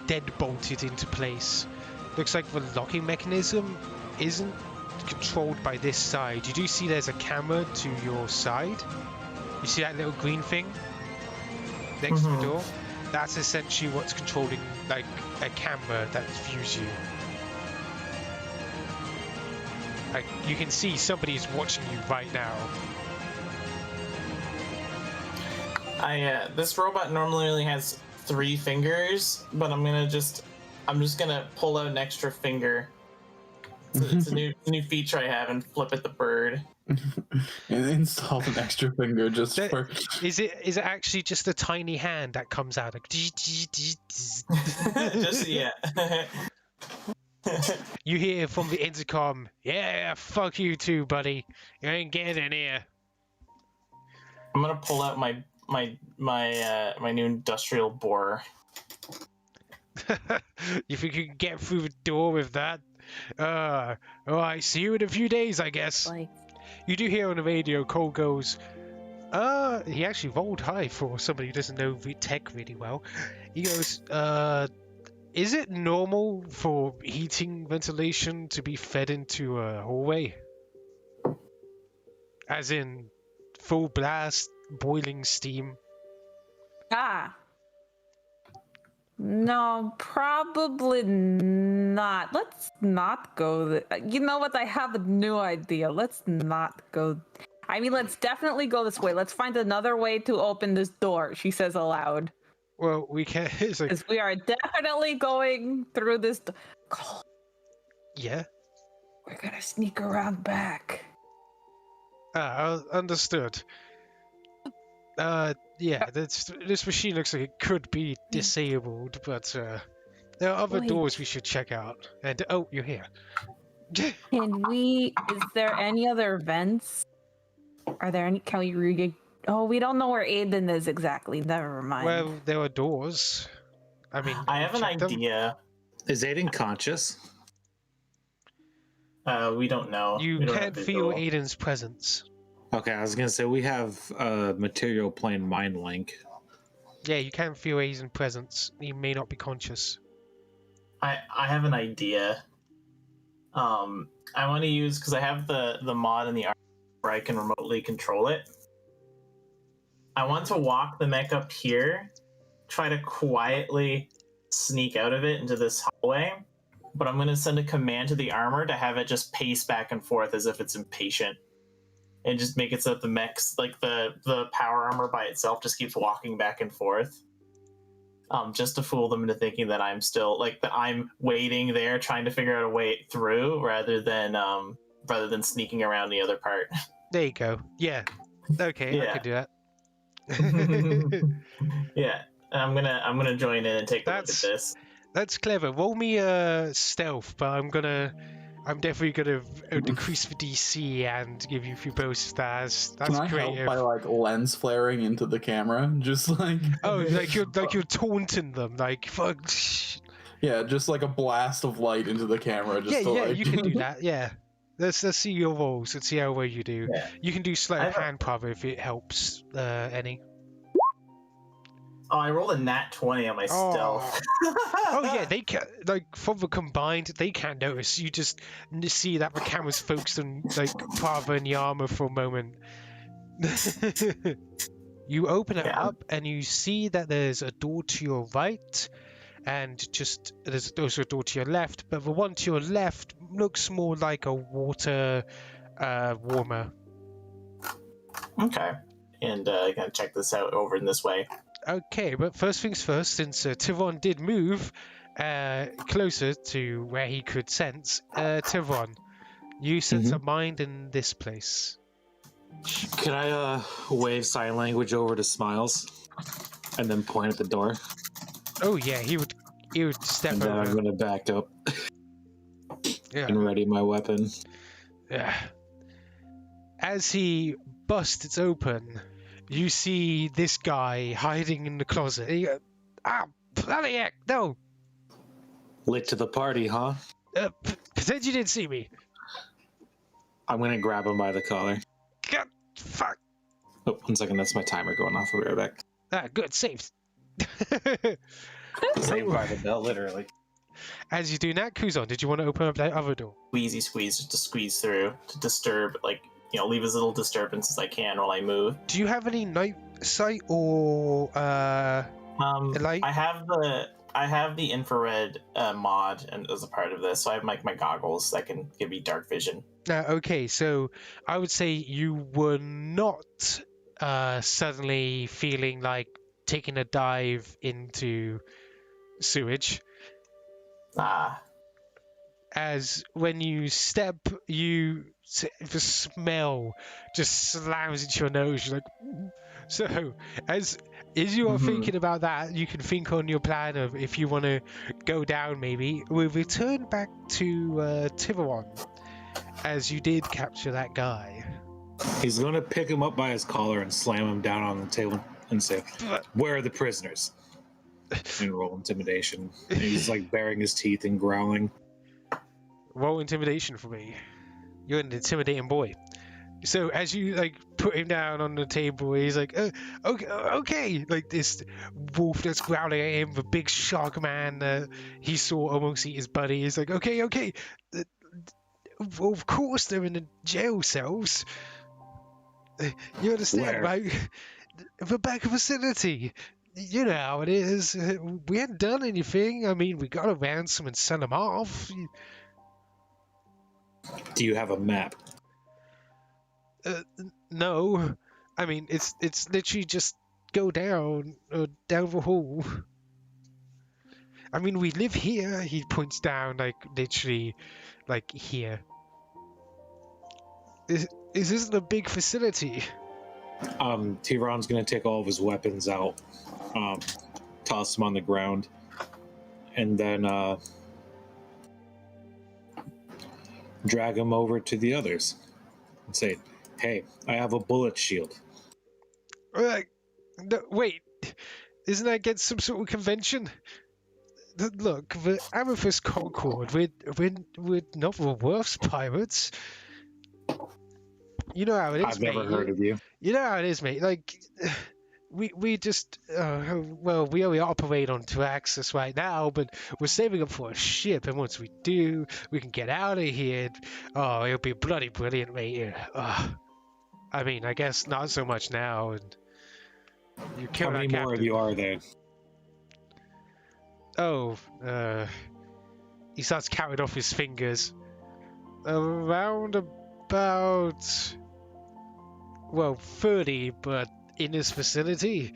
dead bolted into place. Looks like the locking mechanism isn't controlled by this side. You do see there's a camera to your side. You see that little green thing next to the door? That's essentially what's controlling, like, a camera that views you. Like, you can see somebody's watching you right now. This robot normally only has 3 fingers, but I'm just gonna pull out an extra finger. It's a new feature I have, and flip at the bird. And install an extra finger just That- for. Is it actually just a tiny hand that comes out like? Just yeah. You hear from the intercom, "Yeah, fuck you too, buddy. You ain't getting in here." I'm gonna pull out my new industrial borer. You think you can get through the door with that? Oh, I see you in a few days, I guess. Like, You do hear on the radio, Cole goes, he actually rolled high for somebody who doesn't know tech really well. He goes, is it normal for heating ventilation to be fed into a hallway? As in, full blast, boiling steam? no, probably not. Let's not go. You know what? I have a new idea. Let's not go. I mean, let's definitely go this way. Let's find another way to open this door, she says aloud. Well, we can. It's like, Because we are definitely going through this. yeah. We're gonna sneak around back. Understood. Yeah, this machine looks like it could be disabled, but there are other Wait. doors we should check out. And oh, you're here. Can we? Is there any other vents? Are there any? Can we? Oh, we don't know where Aiden is exactly. Never mind. Well, there are doors. I mean, I have an check them. idea. Is Aiden conscious? We don't know. You We don't can't have feel visual. Aiden's presence. Okay, I was gonna say we have material plane mind link. Yeah, you can feel Aiden's presence. He may not be conscious. I have an idea. I want to use, because I have the mod in the armor where I can remotely control it. I want to walk the mech up here, try to quietly sneak out of it into this hallway, but I'm going to send a command to the armor to have it just pace back and forth as if it's impatient, and just make it so that the mech's, like the power armor by itself, just keeps walking back and forth. Just to fool them into thinking that I'm still, like, that I'm waiting there trying to figure out a way through rather than sneaking around the other part. There you go. Yeah. Okay, I Yeah. can do that. Yeah. I'm gonna join in and take a look at That's- this. That's clever. Roll me stealth, but I'm definitely gonna decrease the DC and give you a few bonuses. That's Can I help creative. by like lens flaring into the camera? Just like Oh, like you're taunting them, like fuck. yeah, just like a blast of light into the camera. Just Yeah, to, yeah, like... you can do that. Yeah. Let's see your rolls and see how well you do. Yeah. You can do sleight of I've- hand, Prava, if it helps any. Oh, I rolled a nat 20 on my stealth. Oh yeah, they can, like, from the combined, they can't notice. You just see that the camera's focused on like Prava and the armor for a moment. You open it Yeah. up and you see that there's a door to your right, and there's also a door to your left. But the one to your left looks more like a water warmer. Okay. And I gotta check this out over in this way. Okay, but first things first, since Thiveron did move closer to where he could sense, Thiveron, you sense a mind in this place. Can I wave sign language over to Smiles, and then point at the door, Oh yeah, he would step and then I'm over. gonna back up Yeah. and ready my weapon. Yeah. As he busts open, you see this guy hiding in the closet. He goes, bloody heck, no! Late to the party, huh? Pretend you didn't see me. I'm gonna grab him by the collar. God, fuck. Oh, 1 second, that's my timer going off. I'll be right back. Good, saved. Saved by the bell, literally. As you do that, Kuzon, did you want to open up that other door? Squeezy squeeze just to squeeze through to disturb, like, leave as little disturbance as I can while I move. Do you have any night sight or light? I have the infrared mod and as a part of this, so I have my goggles that can give me dark vision. Okay, so I would say you were not suddenly feeling like taking a dive into sewage. As when you step, the smell just slams into your nose. You're like, so as you are thinking about that, you can think on your plan of if you want to go down. Maybe we'll return back to Thiveron, as you did capture that guy. He's gonna pick him up by his collar and slam him down on the table and say, "Where are the prisoners?" And roll intimidation. And he's like baring his teeth and growling. Roll intimidation for me. You're an intimidating boy. So as you like put him down on the table, he's like, okay, like this wolf that's growling at him, the big shark man he saw almost eat his buddy. He's like, okay. Well, of course they're in the jail cells. You understand, Where? right? The back facility. You know how it is. We hadn't done anything. I mean, we got to ransom and send them off. Do you have a map? No, I mean it's literally just go down the hall. I mean we live here. He points down like literally like here. This isn't a big facility. Thiveron's gonna take all of his weapons out, toss them on the ground, and then drag him over to the others and say, "Hey, I have a bullet shield." No, wait, isn't that against some sort of convention? Look, the Amethyst Concord, we're not the worst pirates. You know how it is, I've never mate. heard of you. You know how it is, mate. Like, we just, well, we only operate on 2 axis right now, but we're saving up for a ship, and once we do, we can get out of here. Oh, it'll be bloody brilliant, mate. I mean, I guess not so much now, and you How killed our many more of captain. you are there? Oh, he starts counting off his fingers. Around about, well, 30, but in this vicinity,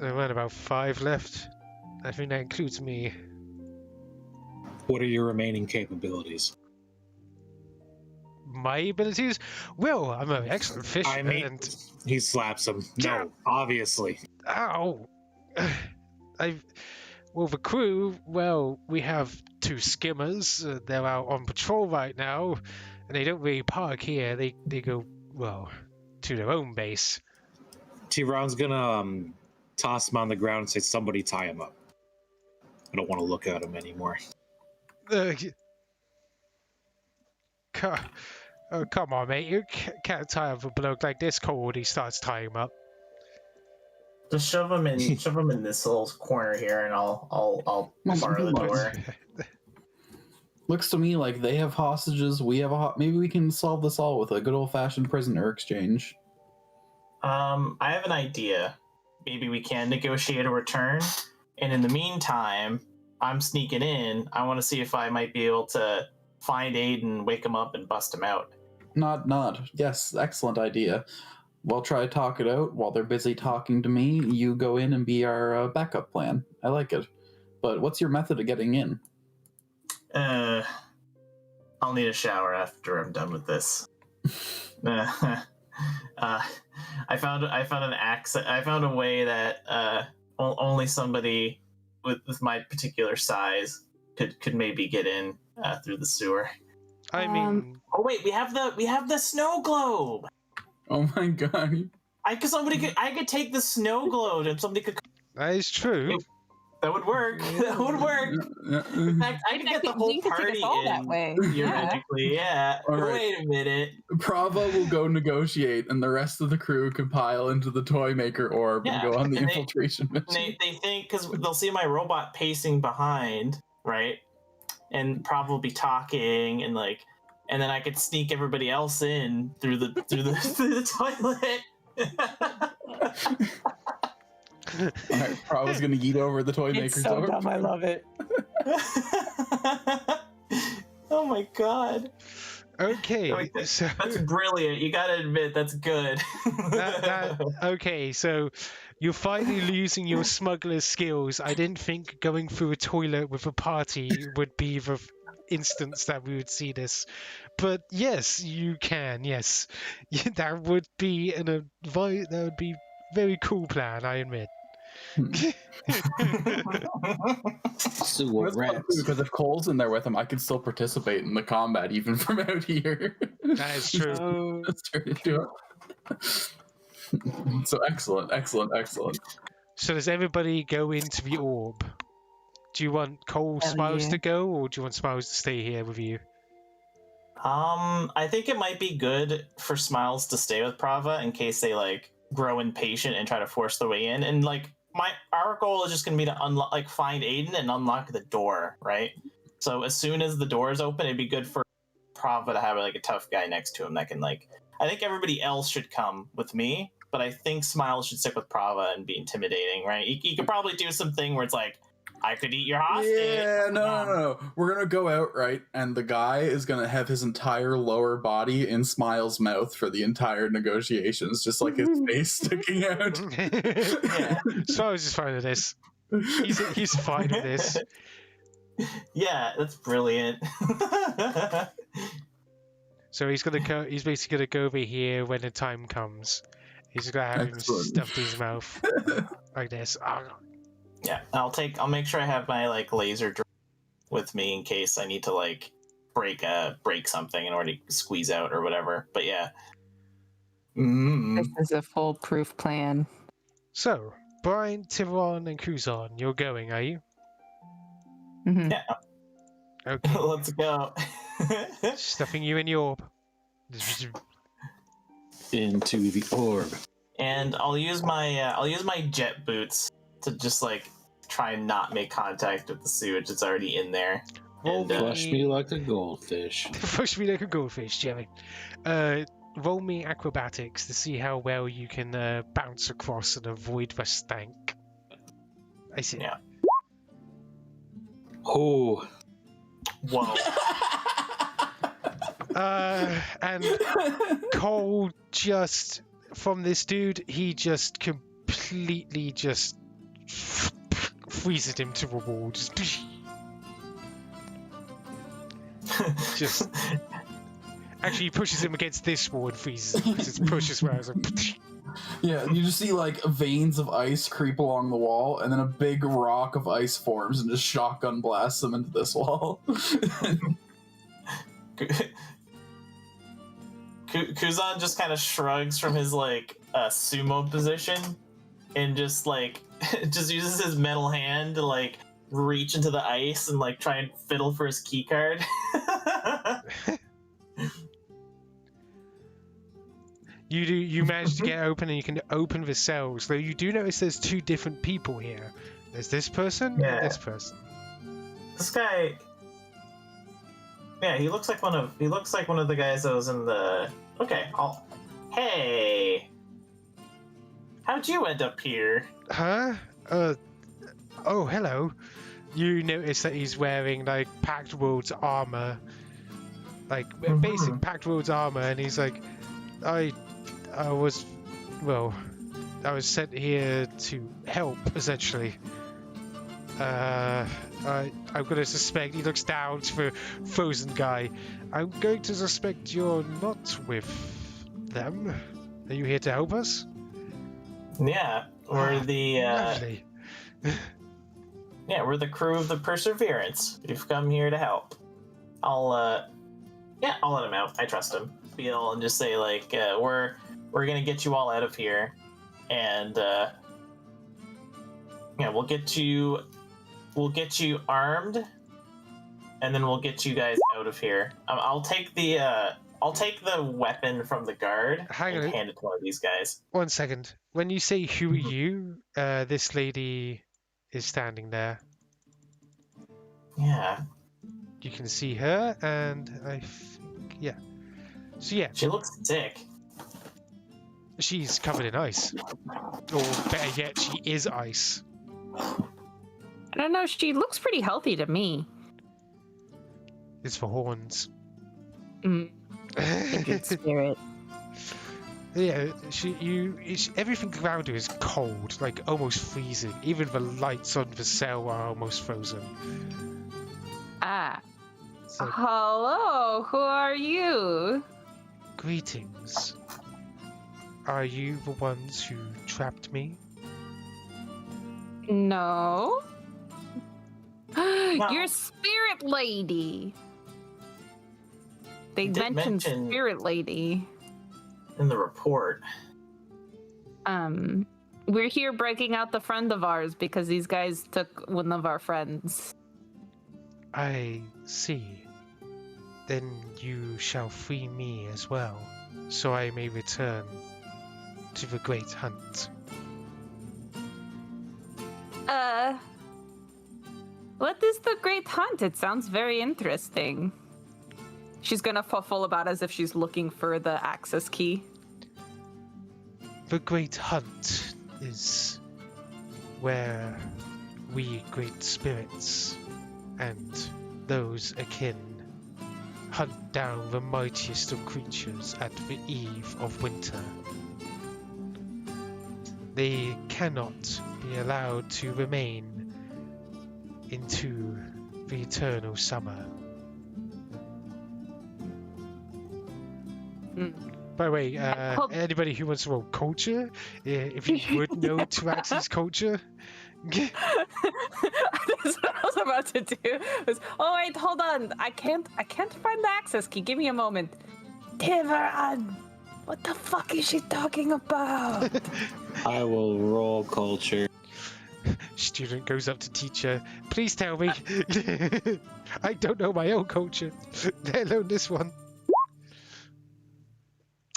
around about 5 left. I think that includes me. What are your remaining capabilities? My abilities? Well, I'm an excellent fisher, I mean, and he slaps him. No, obviously. ow! Well, the crew, well, we have 2 skimmers. They're out on patrol right now, and they don't really park here. They go, well, to their own base. Thiveron's gonna toss him on the ground and say, "Somebody tie him up." I don't want to look at him anymore. Oh, come on, mate. You can't tie up a bloke like this cold. He starts tying him up. Just shove him in this little corner here, and I'll bar the door. Looks to me like they have hostages. We have maybe we can solve this all with a good old-fashioned prisoner exchange. I have an idea. Maybe we can negotiate a return, and in the meantime, I'm sneaking in. I want to see if I might be able to find Aiden, wake him up, and bust him out. Nod. Yes, excellent idea. We'll try to talk it out while they're busy talking to me. You go in and be our backup plan. I like it. But what's your method of getting in? I'll need a shower after I'm done with this. I found an accent. I found a way that only somebody with my particular size could maybe get in through the sewer. I mean, oh wait, we have the snow globe. Oh my god! I could take the snow globe and somebody could. that is true. That would work. That would work. In fact, I could get the whole party in that way. theoretically. Yeah. All right. Wait a minute. Prava will go negotiate, and the rest of the crew can pile into the toy maker orb and go on the infiltration mission. They think, because they'll see my robot pacing behind, right? And Prava will be talking, and then I could sneak everybody else in through the toilet. Alright, Prava's gonna yeet over the toy maker's so orb. dumb. I love it. Oh my god. Okay, so That's brilliant. You gotta admit, that's good. okay, so you're finally losing your smuggler skills. I didn't think going through a toilet with a party would be the instance that we would see this, but yes, you can. Yes, that would be very cool plan. I admit. Sewer rats. Because if Cole's in there with him, I can still participate in the combat even from out here. That is true. So excellent. So does everybody go into the orb? Do you want Cole Smiles to go, or do you want Smiles to stay here with you? I think it might be good for Smiles to stay with Prava in case they grow impatient and try to force their way in. And our goal is just gonna be to find Aiden and unlock the door, right? So as soon as the door is open, it'd be good for Prava to have a tough guy next to him that can I think everybody else should come with me, but I think Smiles should stick with Prava and be intimidating, right? He could probably do something where it's I could eat your hostage. Yeah, no. We're gonna go out, right? And the guy is gonna have his entire lower body in Smiles' mouth for the entire negotiations, just his face sticking out. Yeah, Smiles is fine with this. He's fine with this. Yeah, that's brilliant. So he's basically gonna go over here when the time comes. He's gonna have him stuffed in his mouth like this. Yeah, I'll make sure I have my laser drone with me in case I need to break something in order to squeeze out or whatever. But yeah. This is a foolproof plan. So, Bryn, Thiveron, and Kuzon, you're going, are you? Mhm. Yeah, Okay. let's go. Stuffing you in the orb. Into the orb. And I'll use my jet boots to just like try and not make contact with the sewage. It's already in there. Roll And, me. Flush me like a goldfish. Push me like a goldfish, Jerry. Roll me acrobatics to see how well you can bounce across and avoid the stank. I see. Yeah. Oh, Whoa. And Cole just from this dude, he just completely just freezes him to a wall. Just actually he pushes him against this wall and freezes him. Just pushes where I was like. Yeah, you just see like veins of ice creep along the wall, and then a big rock of ice forms and just shotgun blasts them into this wall. Kuzon just kind of shrugs from his like sumo position and just like just uses his metal hand to like reach into the ice and like try and fiddle for his key card. You manage to get open and you can open the cells, though you do notice there's two different people here. There's this person Yeah. and this person. This guy, yeah, he looks like one of the guys that was in the. Okay, hey, how'd you end up here? Huh? Oh, hello. You notice that he's wearing like Pact World's armor, like basic Pact World's armor, and he's like, I was sent here to help, essentially. I'm gonna suspect, he looks down to the frozen guy. I'm going to suspect you're not with them. Are you here to help us? Yeah, we're the Lovely. yeah, we're the crew of the Perseverance. We've come here to help. I'll let him out. I trust him. Feel and just say like we're gonna get you all out of here, and we'll get you armed, and then we'll get you guys out of here. I'll take the weapon from the guard Hang and on. hand it to one of these guys. 1 second. When you say who are you, this lady is standing there. Yeah, You can see her, and I think, yeah. So yeah, she looks sick. she's covered in ice. Or better yet, she is ice. I don't know. She looks pretty healthy to me. It's for horns. Kindred spirit. Yeah, everything around her is cold, like almost freezing. Even the lights on the cell are almost frozen. Ah. It's like, Hello, who are you? greetings. Are you the ones who trapped me? No. You're Spirit Lady. They Did mentioned mention- Spirit Lady. In the report. We're here breaking out the friend of ours because these guys took one of our friends. I see. Then you shall free me as well, so I may return to the great hunt. What is the Great Hunt? It sounds very interesting. She's gonna fuffle about as if she's looking for the access key. The great hunt is where we great spirits and those akin hunt down the mightiest of creatures at the eve of winter. They cannot be allowed to remain into the eternal summer. By the way, anybody who wants to roll culture, if you would know Tarax's culture. That's what I was about to do. Oh wait, hold on. I can't find the access key. Give me a moment. Thiveron! What the fuck is she talking about? I will roll culture. Student goes up to teacher. Please tell me. I don't know my own culture, let alone this one.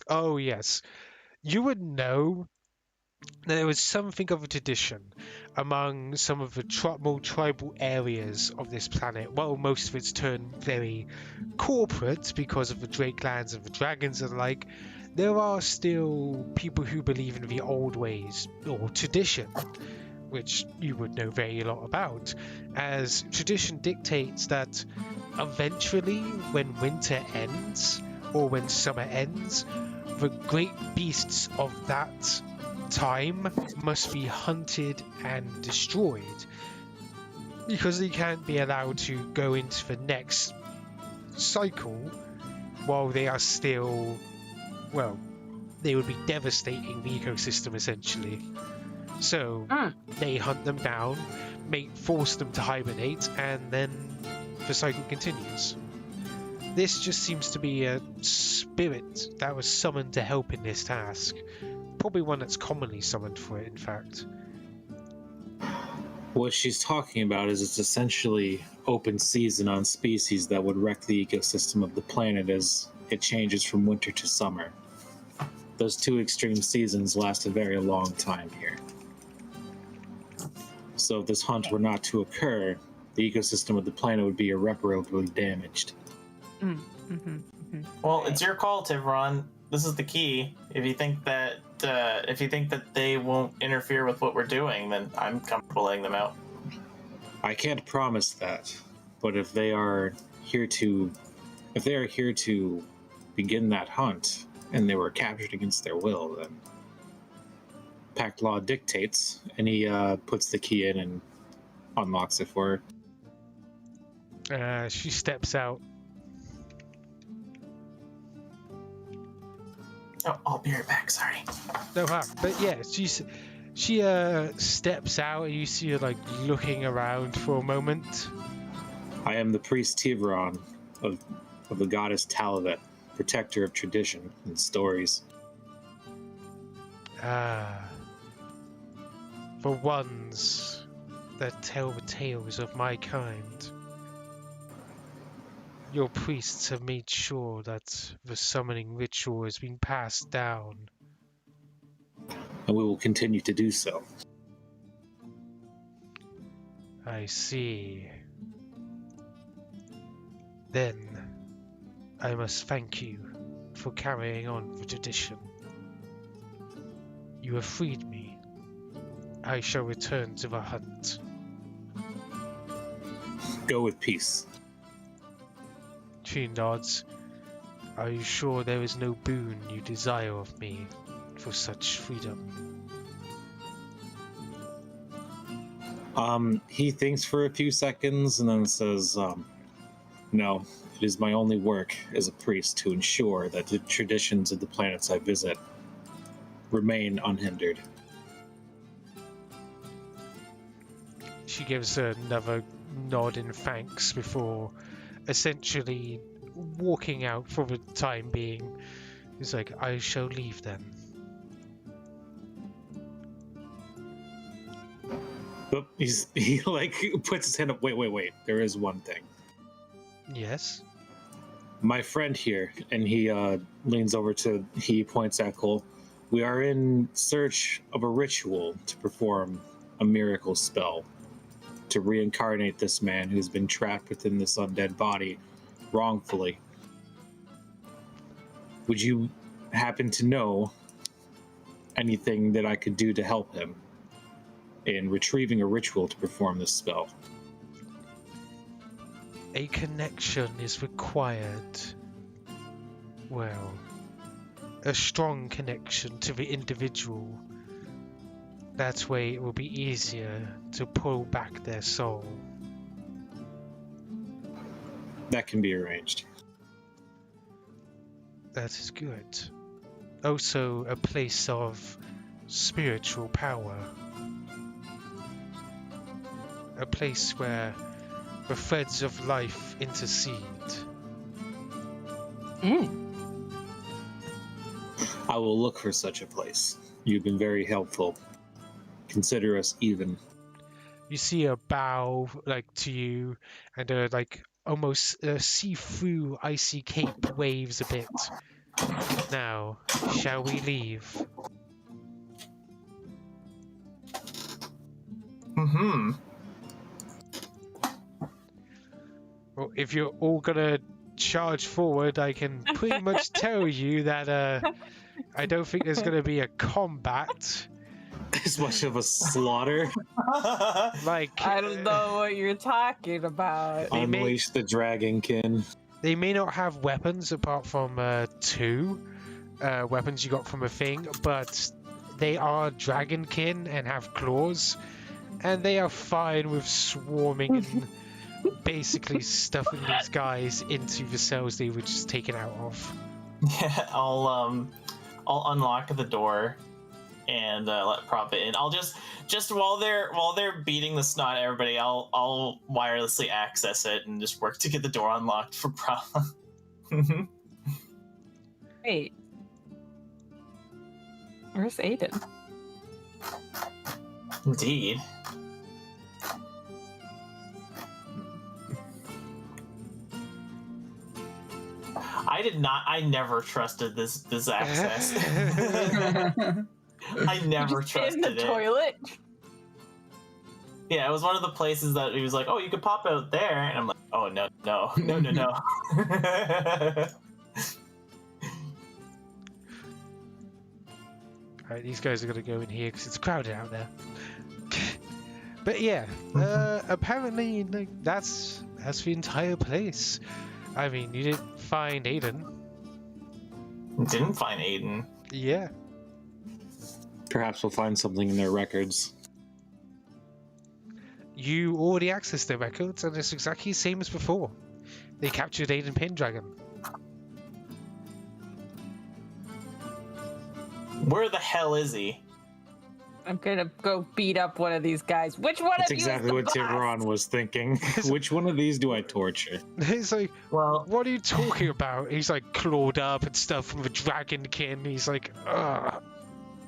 Oh yes, you would know there was something of a tradition among some of the more tribal areas of this planet. Well, most of it's turned very corporate because of the Drake lands and the dragons and the like. There are still people who believe in the old ways or tradition, which you would know very lot about, as tradition dictates that eventually when winter ends or when summer ends, the great beasts of that time must be hunted and destroyed because they can't be allowed to go into the next cycle while they are still, well, they would be devastating the ecosystem essentially. So they hunt them down, force them to hibernate, and then the cycle continues. This just seems to be a spirit that was summoned to help in this task. Probably one that's commonly summoned for it, in fact. What she's talking about is it's essentially open season on species that would wreck the ecosystem of the planet as it changes from winter to summer. Those two extreme seasons last a very long time here. So if this hunt were not to occur, the ecosystem of the planet would be irreparably damaged. Well, it's your call, Thiveron. This is the key. If you think that they won't interfere with what we're doing, then I'm comfortable letting them out. I can't promise that, but if they are here to begin that hunt and they were captured against their will, then Pact law dictates, and he puts the key in and unlocks it for her. She steps out. Oh, I'll be right back. Sorry. No harm. But yeah, she steps out, and you see her like looking around for a moment. I am the priest Thiveron of the goddess Talavet, protector of tradition and stories. The ones that tell the tales of my kind. Your priests have made sure that the summoning ritual has been passed down. And we will continue to do so. I see. Then, I must thank you for carrying on the tradition. You have freed me. I shall return to the hunt. Go with peace. She nods. Are you sure there is no boon you desire of me for such freedom? He thinks for a few seconds and then says, no, it is my only work as a priest to ensure that the traditions of the planets I visit remain unhindered. She gives another nod in thanks before essentially walking out for the time being. He's like, I shall leave then. But he like puts his hand up. Wait. There is one thing. Yes? My friend here, and he leans over he points at Cole. We are in search of a ritual to perform a miracle spell to reincarnate this man who's been trapped within this undead body wrongfully. Would you happen to know anything that I could do to help him in retrieving a ritual to perform this spell? A connection is required. Well, a strong connection to the individual. That way it will be easier to pull back their soul. That can be arranged. That is good. Also a place of spiritual power. A place where the threads of life intercede. I will look for such a place. You've been very helpful. Consider us even. you see a bow like to you, and like almost see-through icy cape waves a bit. Now, shall we leave? Mm-hmm. Well, if you're all gonna charge forward, I can pretty much tell you that I don't think there's gonna be a combat. As much of a slaughter. Like I don't know what you're talking about. They may- Unleash the dragonkin. they may not have weapons apart from 2 weapons you got from a thing, but they are dragonkin and have claws, and they are fine with swarming and basically stuffing these guys into the cells they were just taken out of. Yeah, I'll unlock the door and let Prava in. I'll just while they're beating the snot at everybody, I'll wirelessly access it and just work to get the door unlocked for Prava. Wait. Where's Aiden? Indeed. I never trusted this access. I never Just trusted in the it. toilet. Yeah, it was one of the places that he was like, "Oh, you could pop out there," and I'm like, "Oh no. Alright, these guys are gonna go in here because it's crowded out there. But yeah, apparently like, that's the entire place. I mean, you didn't find Aiden. Didn't find Aiden. Yeah. Perhaps we'll find something in their records. You already accessed their records, and it's exactly the same as before. They captured Aiden Pendragon. Where the hell is he? I'm gonna go beat up one of these guys. Which one That's of you exactly is what the boss? Thiveron was thinking. Which one of these do I torture? He's like, Well, what are you talking about? He's like clawed up and stuff from the dragonkin. He's like, ugh,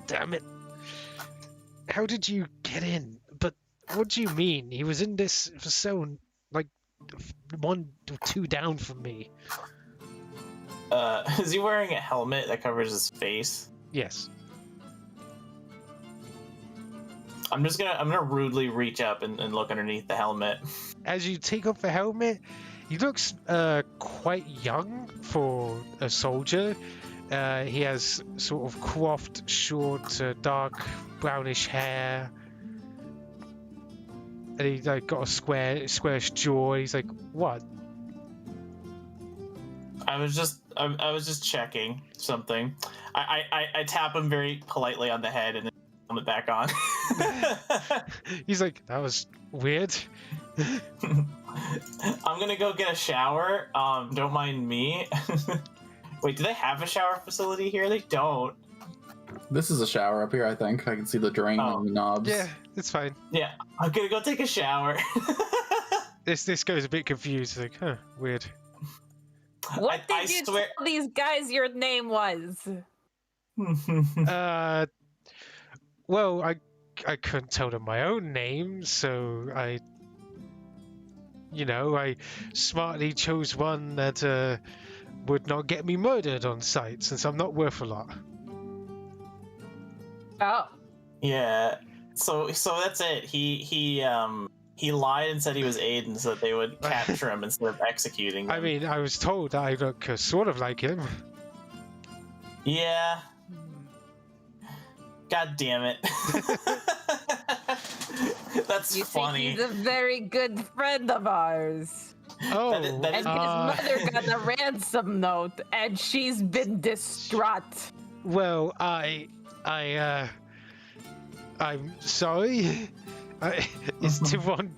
damn it. How did you get in? But what do you mean? He was in this for so, like, 1 or 2 down from me. is he wearing a helmet that covers his face? Yes. I'm gonna rudely reach up and look underneath the helmet. As you take off the helmet, he looks quite young for a soldier. He has sort of coiffed, short, dark brownish hair, and he's like got a squarish jaw. He's like, "What?" I was just checking something. I tap him very politely on the head and then helmet back on. He's like, "That was weird." I'm gonna go get a shower. Don't mind me. Wait, do they have a shower facility here? They don't. This is a shower up here, I think. I can see the drain on the knobs. Yeah, it's fine. Yeah, I'm gonna go take a shower. This goes a bit confused. Like, huh, weird. What I did you swear- tell these guys your name was? Well, I couldn't tell them my own name, so I smartly chose one that would not get me murdered on sight, since I'm not worth a lot. Oh. Yeah. So that's it. He lied and said he was Aiden so that they would capture him instead of executing him. I mean, I was told I look sort of like him. Yeah. God damn it. That's You funny. think he's a very good friend of ours. Oh, that is- And his mother got a ransom note, and she's been distraught. well, I'm sorry. Is Thiveron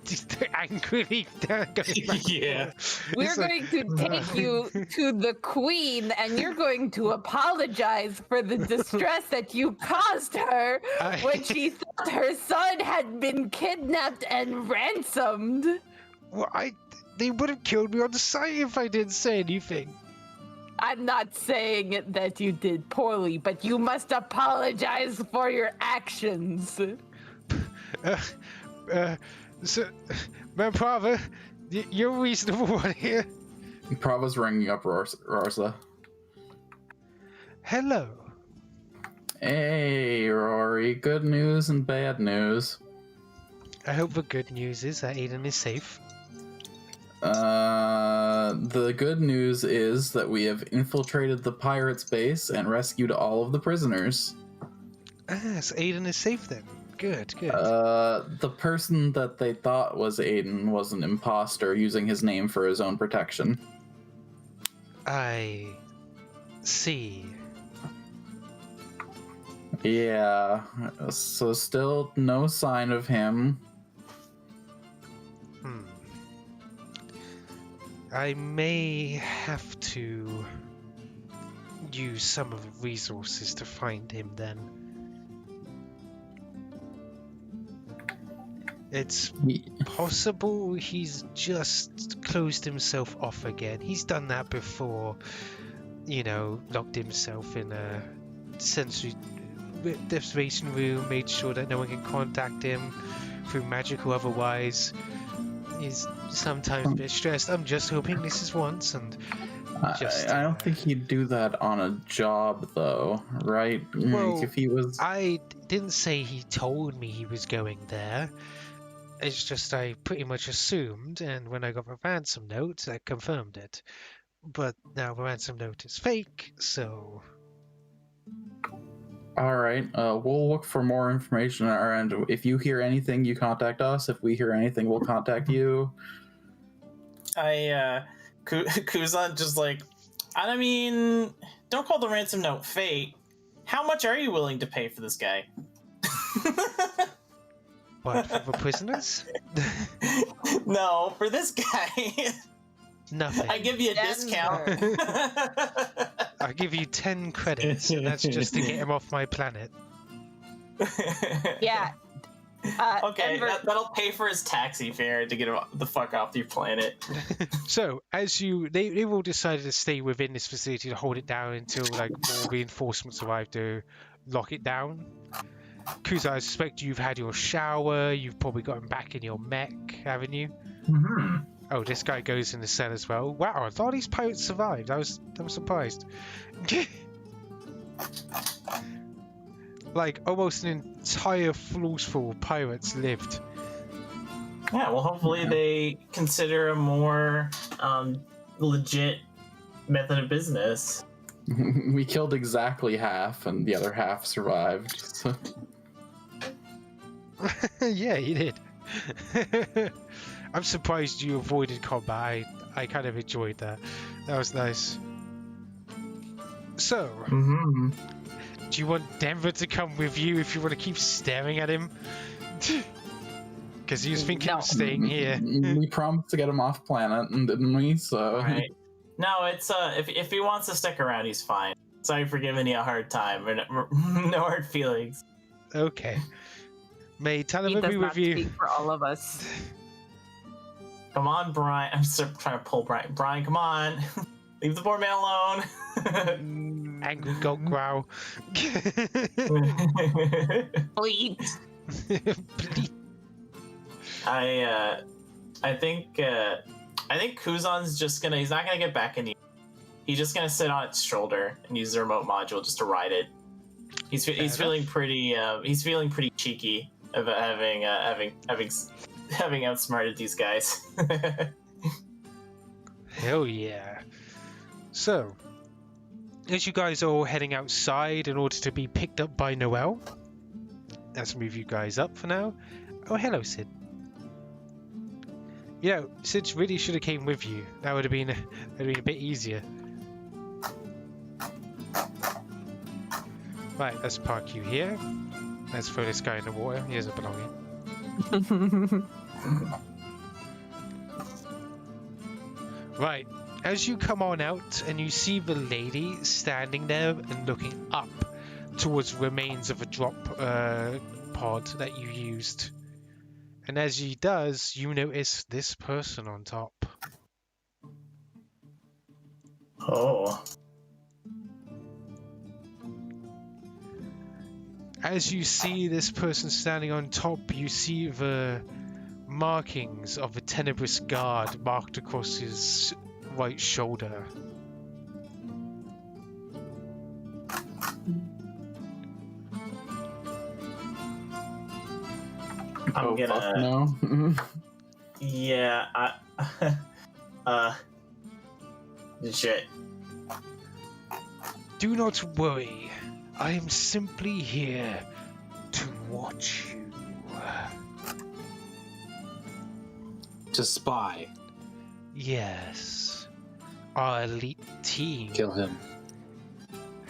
angrily going back? Yeah. We're It's like, going to take you to the queen, and you're going to apologize for the distress that you caused her when she thought her son had been kidnapped and ransomed. Well, they would have killed me on the site if I didn't say anything. I'm not saying that you did poorly, but you must apologize for your actions. So, man, Prava, you're a reasonable one here. Prava's ringing up Rorsa. Hello. Hey, Rory. Good news and bad news. I hope the good news is that Aiden is safe. The good news is that we have infiltrated the pirates' base and rescued all of the prisoners. Ah, so Aiden is safe then. Good, good. The person that they thought was Aiden was an imposter using his name for his own protection. I see. Yeah, so still no sign of him. I may have to use some of the resources to find him then. It's possible he's just closed himself off again. He's done that before, you know, locked himself in a sensory deprivation room, made sure that no one can contact him through magic or otherwise. He's sometimes a bit stressed. I'm just hoping this is once, and just... I don't think he'd do that on a job, though, right? Well, like if he was... I didn't say he told me he was going there. It's just I pretty much assumed, and when I got the ransom note, I confirmed it. But now the ransom note is fake, so... Alright, we'll look for more information on our end. If you hear anything, you contact us. If we hear anything, we'll contact you. Kuzon just like, I mean, don't call the ransom note fake. How much are you willing to pay for this guy? What, for the prisoners? No, for this guy. Nothing. I give you a discount. I'll give you 10 credits, and that's just to get him off my planet. Yeah. Okay, that'll pay for his taxi fare to get him the fuck off your planet. So, as they all decided to stay within this facility to hold it down until like more reinforcements arrive to lock it down. Kuzon, I suspect you've had your shower. You've probably gotten back in your mech, haven't you? Mm-hmm. Oh, this guy goes in the cell as well. Wow, I thought these pirates survived. I was surprised. Like, almost an entire floor full of pirates lived. Yeah, well, hopefully they consider a more legit method of business. We killed exactly half, and the other half survived. So. Yeah, you did. I'm surprised you avoided combat. I kind of enjoyed that. That was nice. So, do you want Denver to come with you if you want to keep staring at him? Because he was thinking of staying here. We promised to get him off planet, and didn't we? So. Right. No, it's if he wants to stick around, he's fine. Sorry for giving you a hard time. No hard feelings. Okay. May tell him He to does be not with you. speak for all of us. Come on, Brian. I'm still trying to pull Brian. Brian, come on. Leave the poor man alone. Angry goat growl. Please. Please. I think Kuzon's just gonna. He's not gonna get back in you. He's just gonna sit on its shoulder and use the remote module just to ride it. He's feeling pretty. He's feeling pretty cheeky about having outsmarted these guys. Hell yeah. So, as you guys are all heading outside in order to be picked up by Noelle, let's move you guys up for now. Oh, hello, Sid. You know, Sid really should have came with you. That would have been a bit easier. Right, let's park you here. Let's throw this guy in the water. He doesn't belong here. Right, as you come on out and you see the lady standing there and looking up towards the remains of a drop pod that you used. And as she does, you notice this person on top. Oh. As you see this person standing on top, you see the markings of a tenebrous guard marked across his right shoulder. I'm gonna. Fuck no. Yeah, shit. Do not worry. I am simply here to watch you. To spy. Yes. Our elite team Kill him.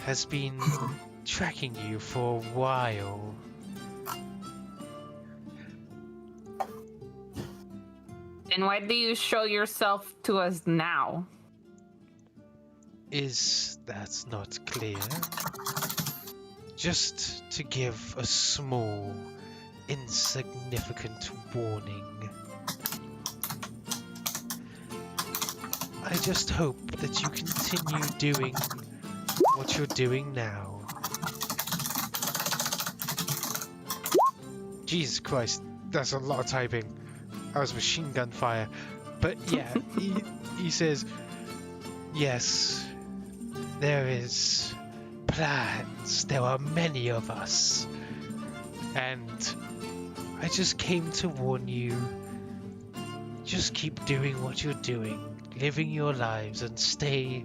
has been tracking you for a while. And why do you show yourself to us now? Is that not clear? Just to give a small, insignificant warning. I just hope that you continue doing what you're doing now. Jesus Christ, that's a lot of typing. That was machine gun fire. But yeah, he says, yes, there is plans. There are many of us. And I just came to warn you. Just keep doing what you're doing, living your lives, and stay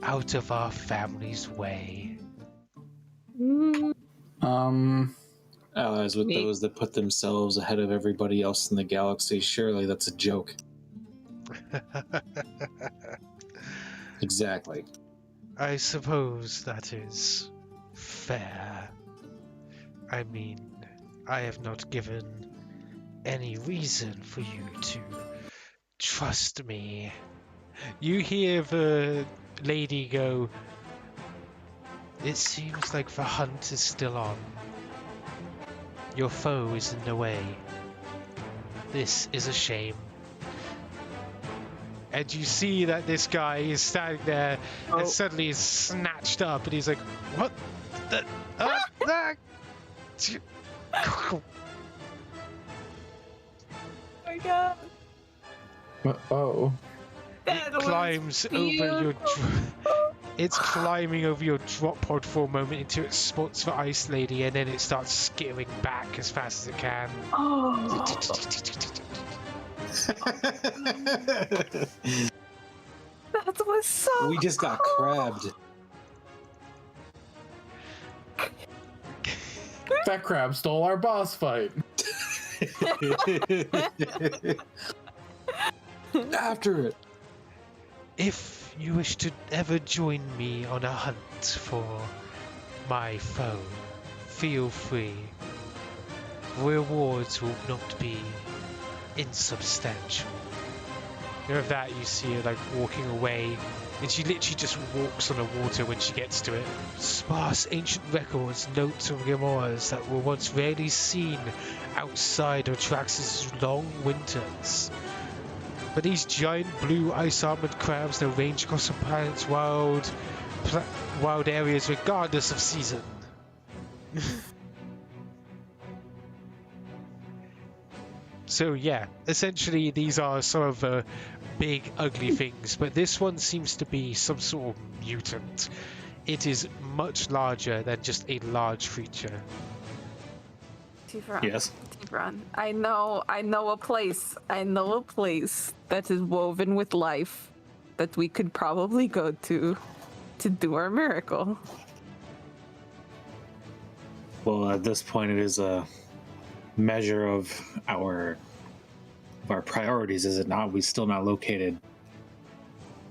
out of our family's way. Allies with those that put themselves ahead of everybody else in the galaxy. Surely that's a joke. Exactly. I suppose that is fair. I mean, I have not given any reason for you to trust me. You hear the lady go, "It seems like the hunt is still on. Your foe is in the way. This is a shame." And you see that this guy is standing there and suddenly is snatched up and he's like, "What? My God. Oh. That It was climbs over your... It's climbing over your drop pod for a moment until it spots the ice lady, and then it starts skittering back as fast as it can. Oh. That was so. We just got crabbed. That crab stole our boss fight. After it. If you wish to ever join me on a hunt for my foe, feel free. Rewards will not be insubstantial. With that, you see her like walking away, and she literally just walks on the water when she gets to it. Sparse ancient records note of grimoires that were once rarely seen outside of Traxxas' long winters. But these giant blue ice-armored crabs that range across the planet's wild areas regardless of season. So yeah, essentially these are some of the big ugly things, but this one seems to be some sort of mutant. It is much larger than just a large creature. Thiveron. Yes. Thiveron. I know a place. I know a place that is woven with life that we could probably go to do our miracle. Well, at this point, it is a measure of our priorities, is it not? We still not located.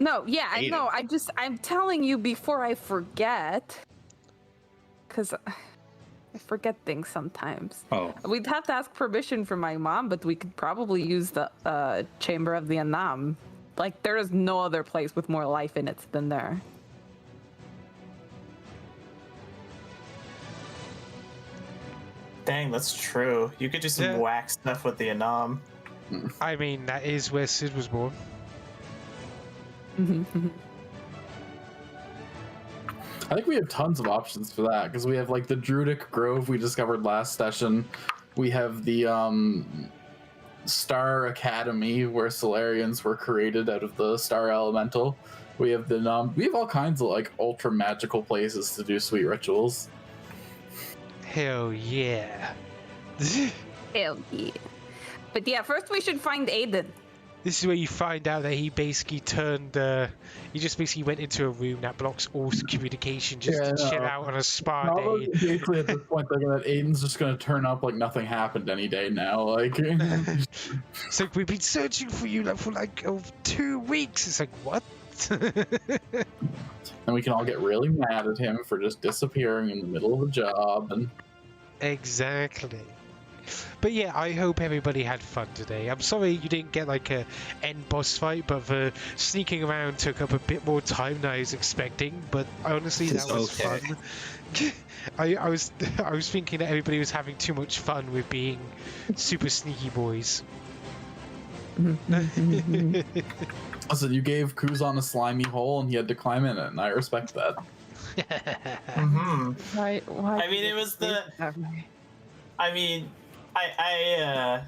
No, yeah, I Aiden. know. I'm telling you before I forget, because I forget things sometimes. Oh, We'd have to ask permission from my mom, but we could probably use the Chamber of the Anam. Like, there is no other place with more life in it than there. Dang, that's true. You could do some Yeah. whack stuff with the Anam. I mean, that is where Sid was born. I think we have tons of options for that because we have like the Druidic Grove we discovered last session. We have the Star Academy, where Solarians were created out of the Star Elemental. We have we have all kinds of like ultra magical places to do sweet rituals. Hell yeah. Hell yeah. But yeah, first we should find Aiden. This is where you find out that he basically turned, he just basically went into a room that blocks all communication just to chill out on a spa day. Basically, at this point, thinking that Aiden's just going to turn up like nothing happened any day now. Like, It's like, we've been searching for you like, for like 2 weeks. It's like, what? and we can all get really mad at him for just disappearing in the middle of a job. And Exactly. But yeah, I hope everybody had fun today. I'm sorry you didn't get like a end boss fight, but the sneaking around took up a bit more time than I was expecting. But honestly, that was fun. I was thinking that everybody was having too much fun with being super sneaky boys. listen, you gave Kuzon a slimy hole and he had to climb in it, and I respect that. Why I mean, it was the. I mean, I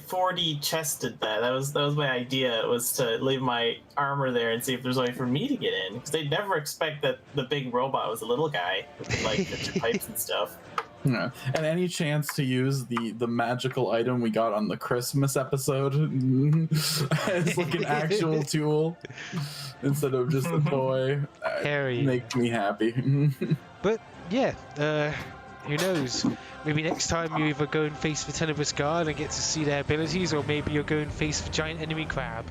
4D chested that. That was my idea. Was to leave my armor there and see if there's a way for me to get in, because they'd never expect that the big robot was a little guy with like the pipes and stuff. Yeah. And any chance to use the magical item we got on the Christmas episode as like an actual tool instead of just a toy makes me happy. But yeah, who knows? Maybe next time you either go and face the Tenebrous Guard and get to see their abilities, or maybe you'll go and face the giant enemy crab.